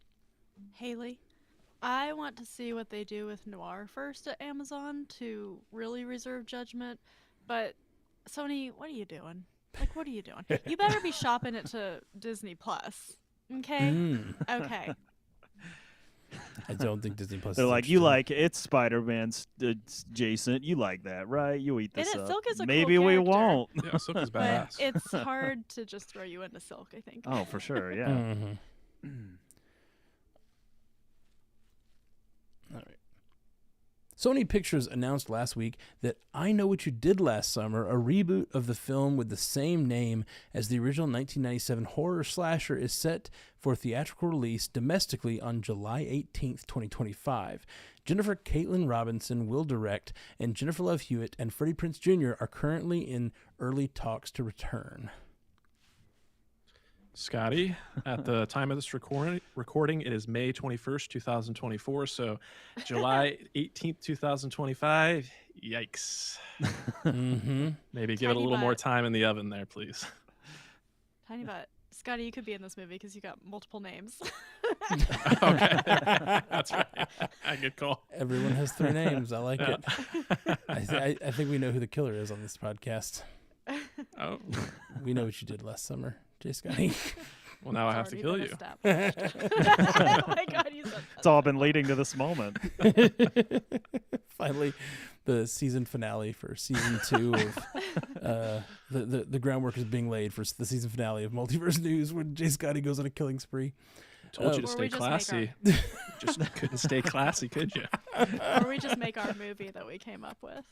S3: Haley, I want to see what they do with Noir first at Amazon to really reserve judgment, but Sony, what are you doing? Like, what are you doing? You better be shopping it to Disney Plus, okay? Okay.
S1: I don't think Disney Plus.
S2: They're like, you like it's Spider-Man's adjacent. You like that, right? You eat this up.
S3: Silk is a
S2: Maybe
S3: cool
S2: we
S3: character.
S2: won't.
S4: Yeah, Silk is
S3: But
S4: badass.
S3: it's hard to just throw you into Silk, I think.
S2: Oh, for sure. Yeah.
S1: Mm-hmm. All right. Sony Pictures announced last week that I Know What You Did Last Summer, a reboot of the film with the same name as the original 1997 horror slasher, is set for theatrical release domestically on July 18th, 2025. Jennifer Caitlin Robinson will direct, and Jennifer Love Hewitt and Freddie Prinze Jr. are currently in early talks to return.
S4: Scotty, at the time of this recording, it is May 21st, 2024. So July 18th, 2025. Yikes.
S1: Mm-hmm.
S4: Maybe give it a
S3: Tiny
S4: little more
S3: butt.
S4: time in the oven there, please.
S3: Tiny butt. Scotty, you could be in this movie because you got multiple names.
S4: Okay. That's right. Good call.
S1: Everyone has 3 names. I like it. I think we know who the killer is on this podcast.
S4: Oh.
S1: We know what you did last summer, Jay Scotty.
S4: Well, now I have to kill you.
S3: Oh my God, you said
S2: It's all been leading to this moment.
S1: Finally, the season finale for season 2 of the groundwork is being laid for the season finale of Multiverse News when Jay Scotty goes on a killing spree.
S4: Told you to
S3: Or
S4: stay
S3: we just
S4: classy. Just couldn't stay classy, could you?
S3: Or we just make our movie that we came up with.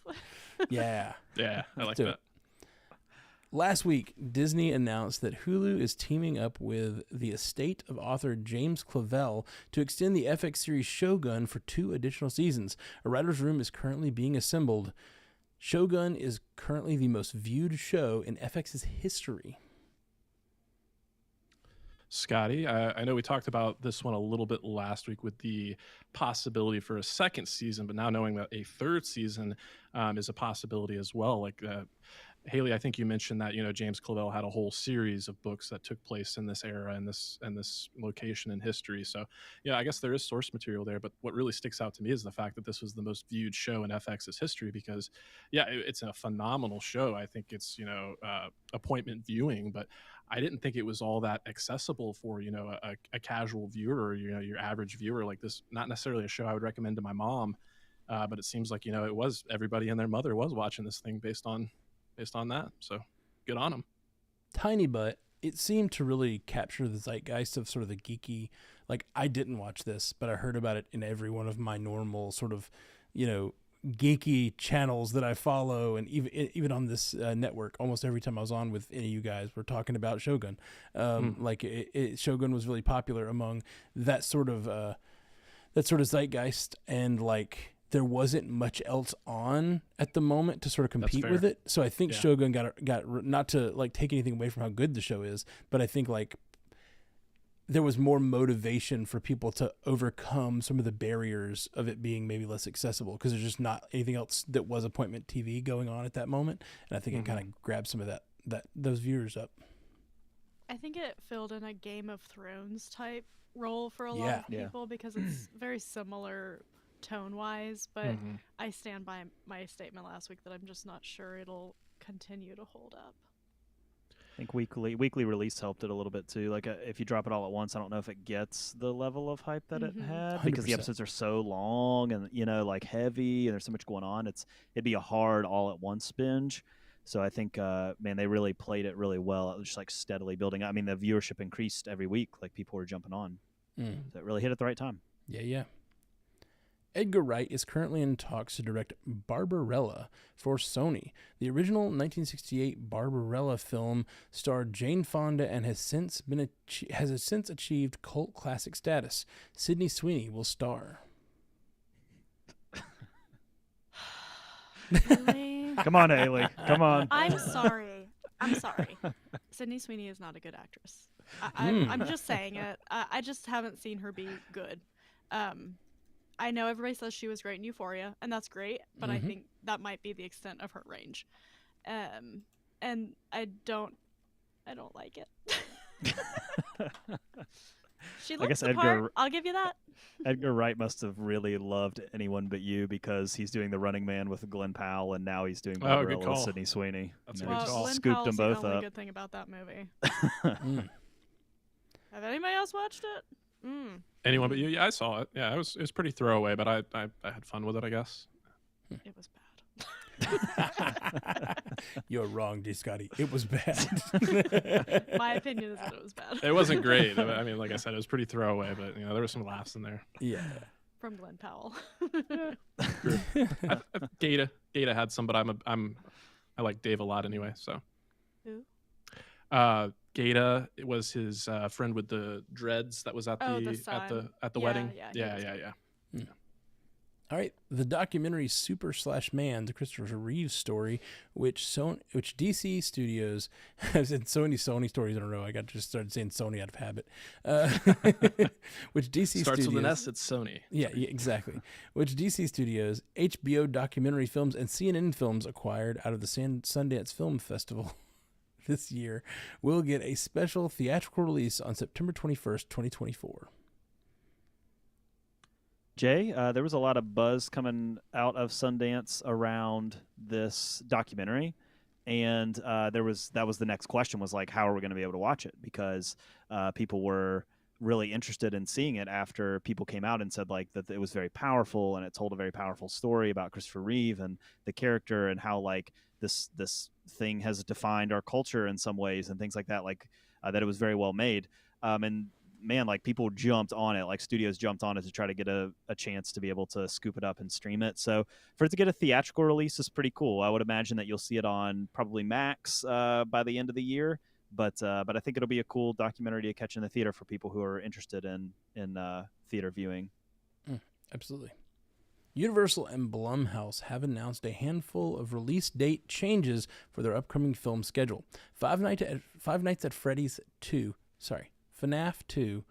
S1: Yeah.
S4: Yeah, I like
S1: do
S4: that.
S1: it. Last week, Disney announced that Hulu is teaming up with the estate of author James Clavell to extend the FX series Shogun for 2 additional seasons. A writer's room is currently being assembled. Shogun is currently the most viewed show in FX's history.
S4: Scotty, I know we talked about this one a little bit last week with the possibility for a second season, but now knowing that a 3rd season is a possibility as well. Like Haley, I think you mentioned that James Clavell had a whole series of books that took place in this era and this location in history. So yeah, I guess there is source material there. But what really sticks out to me is the fact that this was the most viewed show in FX's history because it's a phenomenal show. I think it's appointment viewing, but I didn't think it was all that accessible for a casual viewer or your average viewer like this. Not necessarily a show I would recommend to my mom, but it seems like it was everybody and their mother was watching this thing based on that. So good on them.
S1: Tiny Butt, it seemed to really capture the zeitgeist of sort of the geeky, like I didn't watch this, but I heard about it in every one of my normal sort of, geeky channels that I follow. And even on this network, almost every time I was on with any of you guys, we're talking about Shogun. Like Shogun was really popular among that sort of zeitgeist, and like, there wasn't much else on at the moment to sort of compete with it. So I think Shogun got not to like take anything away from how good the show is, but I think like there was more motivation for people to overcome some of the barriers of it being maybe less accessible because there's just not anything else that was appointment TV going on at that moment. And I think it kind of grabbed some of those viewers up.
S3: I think it filled in a Game of Thrones type role for a lot of people because it's very similar tone-wise, but I stand by my statement last week that I'm just not sure it'll continue to hold up.
S2: I think weekly release helped it a little bit too. Like if you drop it all at once, I don't know if it gets the level of hype that it had because the
S1: 100%.
S2: episodes are so long and like heavy and there's so much going on. It'd be a hard all at once binge. So I think they really played it really well. It was just like steadily building. I mean, the viewership increased every week. Like people were jumping on. So it really hit at the right time.
S1: Yeah. Edgar Wright is currently in talks to direct Barbarella for Sony. The original 1968 Barbarella film starred Jane Fonda and has since achieved cult classic status. Sydney Sweeney will star.
S3: Really?
S2: Come on, Ailey. Come on.
S3: I'm sorry. Sydney Sweeney is not a good actress. I'm just saying it. I just haven't seen her be good. I know everybody says she was great in Euphoria, and that's great, but I think that might be the extent of her range. And I don't like it. She looks the part. I'll give you that.
S2: Edgar Wright must have really loved Anyone But You because he's doing The Running Man with Glenn Powell, and now he's doing Barbarella with Sydney Sweeney.
S4: That's
S2: a
S4: good call.
S3: Glenn
S2: Scooped
S3: Powell's
S2: them both
S3: the only
S2: up.
S3: good thing about that movie. Have anybody else watched it?
S4: Anyone But You? Yeah, I saw it. Yeah, it was pretty throwaway, but I had fun with it, I guess.
S3: It was bad.
S1: You're wrong, D. Scotty. It was bad.
S3: My opinion is that it was bad.
S4: It wasn't great. I mean, like I said, it was pretty throwaway, but there were some laughs in there.
S1: Yeah.
S3: From Glenn Powell.
S4: Gata had some, but I like Dave a lot anyway. So.
S3: Who?
S4: Gata was his friend with the dreads that was at the wedding. Yeah.
S1: All right, the documentary Super/Man, the Christopher Reeve story, which DC Studios has said so many Sony stories in a row. I just started saying Sony out of habit. Which DC
S4: starts
S1: Studios,
S4: with an S. It's Sony.
S1: Yeah, exactly. Which DC Studios, HBO Documentary Films, and CNN Films acquired out of the Sundance Film Festival this year will get a special theatrical release on September 21st, 2024.
S2: Jay, there was a lot of buzz coming out of Sundance around this documentary, and that was the next question was like, how are we going to be able to watch it? Because people were really interested in seeing it after people came out and said like that it was very powerful and it told a very powerful story about Christopher Reeve and the character and how like this thing has defined our culture in some ways and things like that. Like that it was very well made, and man, like people jumped on it, like studios jumped on it to try to get a chance to be able to scoop it up and stream it. So for it to get a theatrical release is pretty cool. I would imagine that you'll see it on probably Max by the end of the year. But I think it'll be a cool documentary to catch in the theater for people who are interested in theater viewing.
S1: Absolutely. Universal and Blumhouse have announced a handful of release date changes for their upcoming film schedule. Five Nights at Freddy's 2, FNAF 2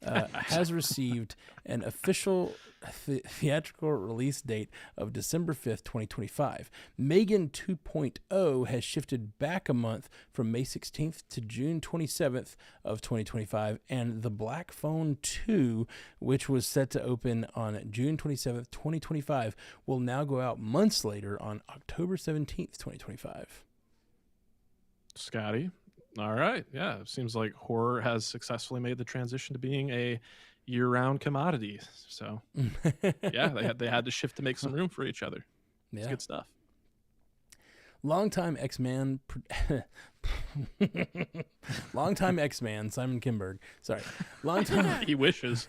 S1: has received an official theatrical release date of December 5th, 2025. Megan 2.0 has shifted back a month from May 16th to June 27th of 2025, and The Black Phone 2, which was set to open on June 27th, 2025, will now go out months later on October 17th, 2025.
S4: Scotty. All right. Yeah. It seems like horror has successfully made the transition to being a year-round commodity. So, yeah, they had to shift to make some room for each other. It's good stuff.
S1: Longtime X-Man Simon Kinberg. Sorry.
S4: He wishes.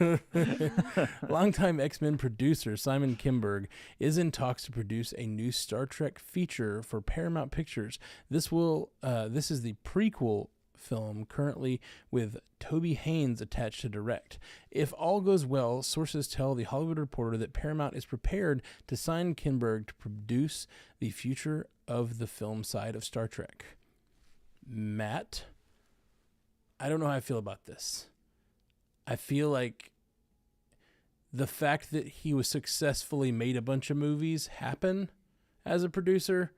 S1: Longtime X-Men producer Simon Kinberg is in talks to produce a new Star Trek feature for Paramount Pictures. This is the prequel film currently with Toby Haynes attached to direct. If all goes well, sources tell The Hollywood Reporter that Paramount is prepared to sign Kinberg to produce the future of the film side of Star Trek. Matt, I don't know how I feel about this. I feel like the fact that he was successfully made a bunch of movies happen as a producer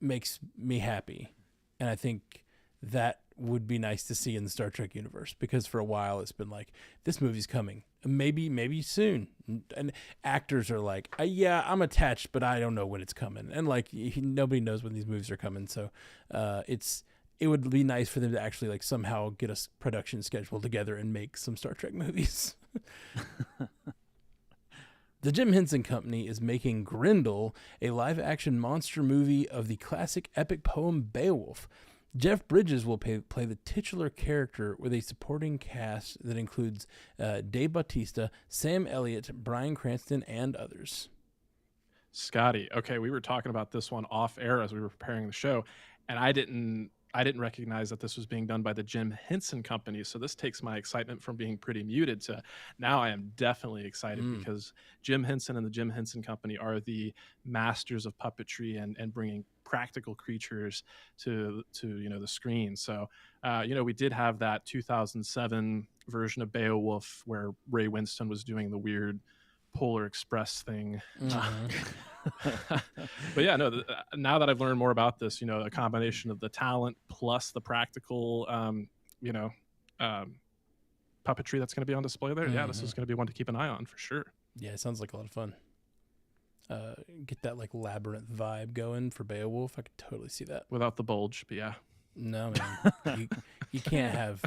S1: makes me happy. And I think that would be nice to see in the Star Trek universe, because for a while it's been like, this movie's coming, maybe soon, and actors are like, yeah, I'm attached, but I don't know when it's coming, and like nobody knows when these movies are coming. So it would be nice for them to actually like somehow get a production schedule together and make some Star Trek movies. The Jim Henson Company is making Grendel, a live-action monster movie of the classic epic poem Beowulf. Jeff Bridges will play the titular character with a supporting cast that includes Dave Bautista, Sam Elliott, Bryan Cranston, and others.
S4: Scotty, okay, we were talking about this one off air as we were preparing the show, and I didn't recognize that this was being done by the Jim Henson Company. So this takes my excitement from being pretty muted to now I am definitely excited because Jim Henson and the Jim Henson Company are the masters of puppetry and bringing practical creatures to the screen. So we did have that 2007 version of Beowulf where Ray Winston was doing the weird Polar Express thing. But yeah, no, now that I've learned more about this, a combination of the talent plus the practical puppetry that's going to be on display there, yeah, this is going to be one to keep an eye on for sure.
S1: Yeah, it sounds like a lot of fun. Get that like labyrinth vibe going for Beowulf. I could totally see that
S4: without the bulge, but yeah.
S1: No, man, you can't have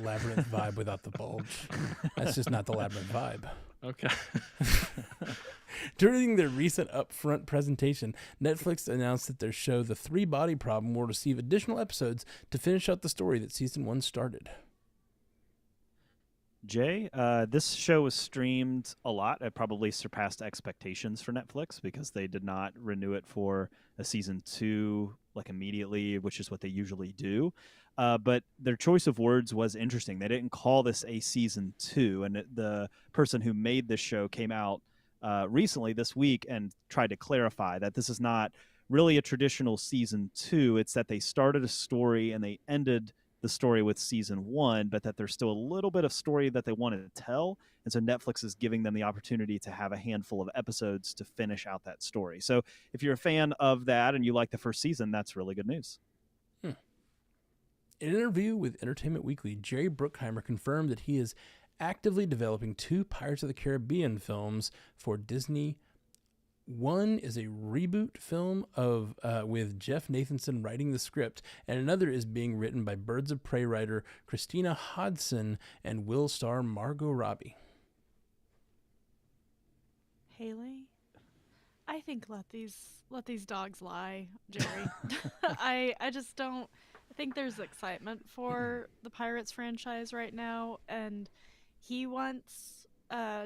S1: labyrinth vibe without the bulge. That's just not the labyrinth vibe.
S4: Okay.
S1: During their recent upfront presentation, Netflix announced that their show The Three Body Problem will receive additional episodes to finish out the story that season 1 started.
S2: Jay, this show was streamed a lot. It probably surpassed expectations for Netflix because they did not renew it for a season 2 like immediately, which is what they usually do. But their choice of words was interesting. They didn't call this a season 2, and the person who made this show came out recently this week and tried to clarify that this is not really a traditional season 2. It's that they started a story and they ended the story with season 1, but that there's still a little bit of story that they wanted to tell. And so Netflix is giving them the opportunity to have a handful of episodes to finish out that story. So if you're a fan of that and you like the first season, that's really good news.
S1: In an interview with Entertainment Weekly, Jerry Bruckheimer confirmed that he is actively developing 2 Pirates of the Caribbean films for Disney. One is a reboot film with Jeff Nathanson writing the script, and another is being written by Birds of Prey writer Christina Hodson and will star Margot Robbie.
S3: Haley, I think let these dogs lie, Jerry. I just don't think there's excitement for the Pirates franchise right now, and he wants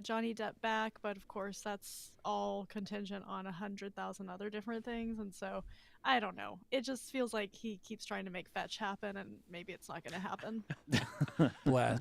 S3: Johnny Depp back, but of course that's all contingent on 100,000 other different things, and so I don't know. It just feels like he keeps trying to make fetch happen, and maybe it's not going to happen.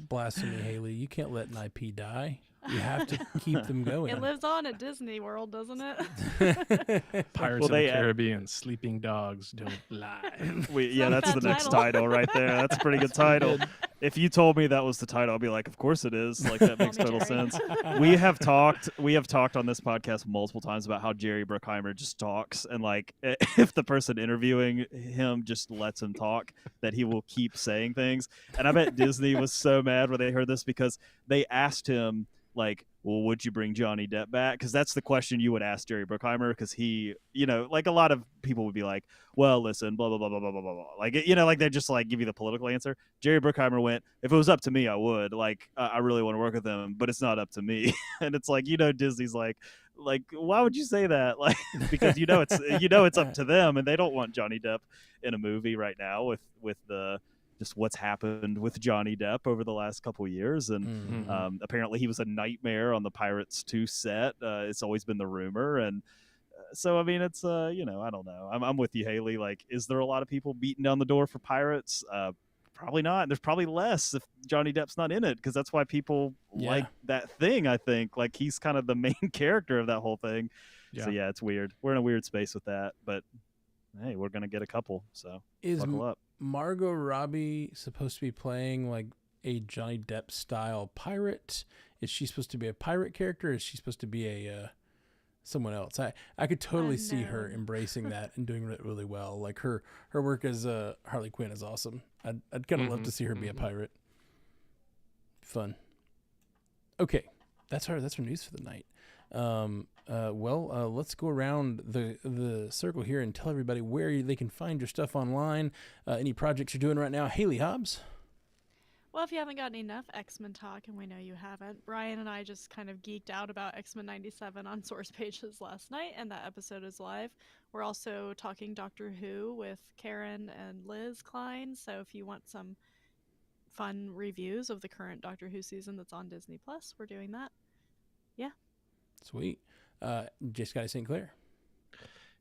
S1: Blasphemy, Haley. You can't let an IP die. You have to keep them going.
S3: It lives on at Disney World, doesn't it?
S4: Pirates of the Caribbean, Sleeping Dogs Don't Lie.
S2: That's the next title right there. That's a pretty good title. If you told me that was the title, I'd be like, of course it is. Like, that makes total sense. We have talked on this podcast multiple times about how Jerry Bruckheimer just talks, and like if the person interviewing him just lets him talk, that he will keep saying things. And I bet Disney was so mad when they heard this because they asked him, like, well, would you bring Johnny Depp back? Because that's the question you would ask Jerry Bruckheimer, because he, like a lot of people would be like, well, listen, blah, blah, blah, blah, blah, blah, blah. Like, like they just like give you the political answer. Jerry Bruckheimer went, if it was up to me, I would. Like, I really want to work with him, but it's not up to me. And it's like, Disney's like, why would you say that? Like, because it's up to them, and they don't want Johnny Depp in a movie right now with the just what's happened with Johnny Depp over the last couple of years. And apparently he was a nightmare on the Pirates 2 set. It's always been the rumor. And so, I mean, it's, I don't know. I'm with you, Haley. Like, is there a lot of people beating down the door for Pirates? Probably not. There's probably less if Johnny Depp's not in it, because that's why people like that thing, I think. Like, he's kind of the main character of that whole thing. Yeah. So, yeah, it's weird. We're in a weird space with that. But, hey, we're going to get a couple. So, buckle up.
S1: Margot Robbie supposed to be playing like a Johnny Depp style pirate? Is she supposed to be a pirate character? Or is she supposed to be a someone else? I could totally see her embracing that and doing it really well. Like her work as Harley Quinn is awesome. I'd kind of love to see her be a pirate. Fun. Okay, that's our news for the night. Let's go around the circle here and tell everybody where they can find your stuff online, any projects you're doing right now. Haley Hobbs.
S3: Well, if you haven't gotten enough X-Men talk, and we know you haven't, Brian and I just kind of geeked out about X-Men 97 on Source Pages last night, and that episode is live. We're also talking Doctor Who with Karen and Liz Klein, so if you want some fun reviews of the current Doctor Who season that's on Disney Plus, we're doing that. Yeah.
S1: Sweet. Just got St. Clair.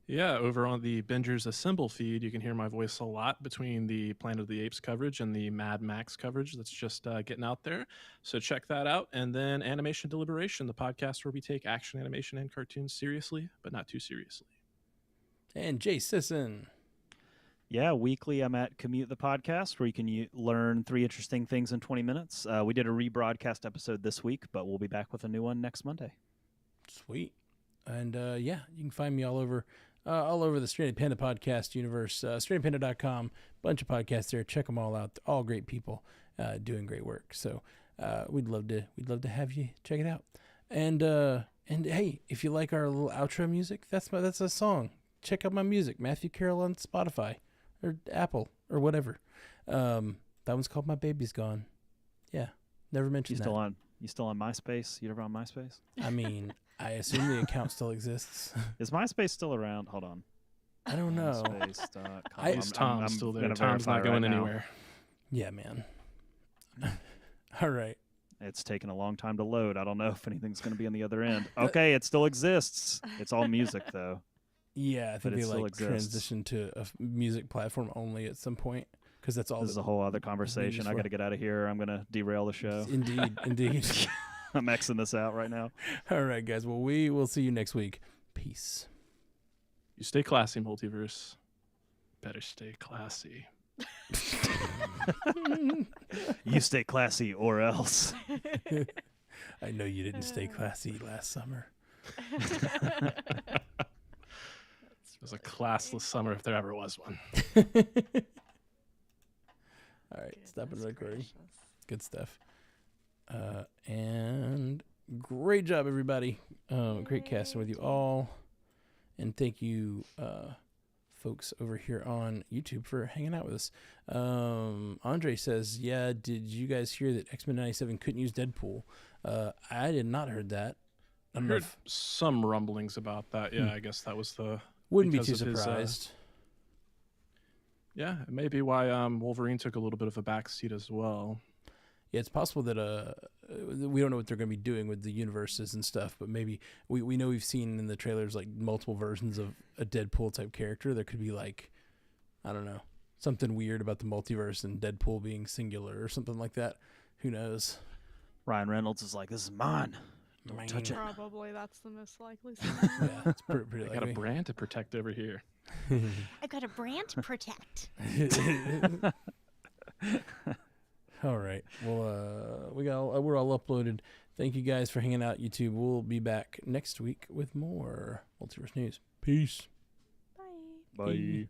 S4: Yeah, over on the Bingers Assemble feed, you can hear my voice a lot between the Planet of the Apes coverage and the Mad Max coverage that's just getting out there. So check that out. And then Animation Deliberation, the podcast where we take action animation and cartoons seriously, but not too seriously.
S1: And Jay Sisson.
S2: Yeah, weekly I'm at Commute the Podcast, where you can learn 3 interesting things in 20 minutes. We did a rebroadcast episode this week, but we'll be back with a new one next Monday.
S1: Sweet. And you can find me all over the Stranded Panda podcast universe. StrandedPanda.com. Bunch of podcasts there. Check them all out. They're all great people doing great work. So we'd love to have you check it out. And hey, if you like our little outro music, that's a song. Check out my music, Matthew Carroll on Spotify or Apple or whatever. That one's called My Baby's Gone. Yeah, never mentioned that.
S2: You still on MySpace? You ever on MySpace?
S1: I mean, I assume the account still exists.
S2: Is MySpace still around? Hold on.
S1: I don't know.
S2: MySpace.com.
S4: Is Tom still there? Tom's not going anywhere.
S1: Yeah, man. All right.
S2: It's taken a long time to load. I don't know if anything's going to be on the other end. Okay, it still exists. It's all music, though.
S1: Yeah, I think they
S2: like
S1: transitioned to a music platform only at some point because that's all.
S2: This is a whole other conversation. I got to get out of here. I'm going to derail the show.
S1: Indeed.
S2: I'm Xing this out right now.
S1: All right, guys. Well, we will see you next week. Peace.
S4: You stay classy, Multiverse. Better stay classy.
S2: You stay classy or else.
S1: I know you didn't stay classy last summer.
S4: It was a classless summer if there ever was one.
S1: All right, stop the recording. Good stuff. And great job, everybody. Great casting with you all. And thank you, folks over here on YouTube for hanging out with us. Andre says, yeah, did you guys hear that X-Men 97 couldn't use Deadpool? I did not heard that.
S4: I heard some rumblings about that. Yeah, I guess that was the...
S1: Wouldn't be too surprised.
S4: Yeah, it may be why Wolverine took a little bit of a backseat as well.
S1: Yeah, it's possible that we don't know what they're going to be doing with the universes and stuff, but maybe we know we've seen in the trailers like multiple versions of a Deadpool type character. There could be like, I don't know, something weird about the multiverse and Deadpool being singular or something like that. Who knows?
S2: Ryan Reynolds is like, this is mine. Don't touch it.
S3: Probably that's the most likely scenario.
S1: Yeah, it's pretty
S4: I got a brand to protect over here.
S5: I got a brand to protect.
S1: All right. Well, we're all uploaded. Thank you guys for hanging out, YouTube. We'll be back next week with more Multiverse news. Peace.
S3: Bye.
S2: Bye.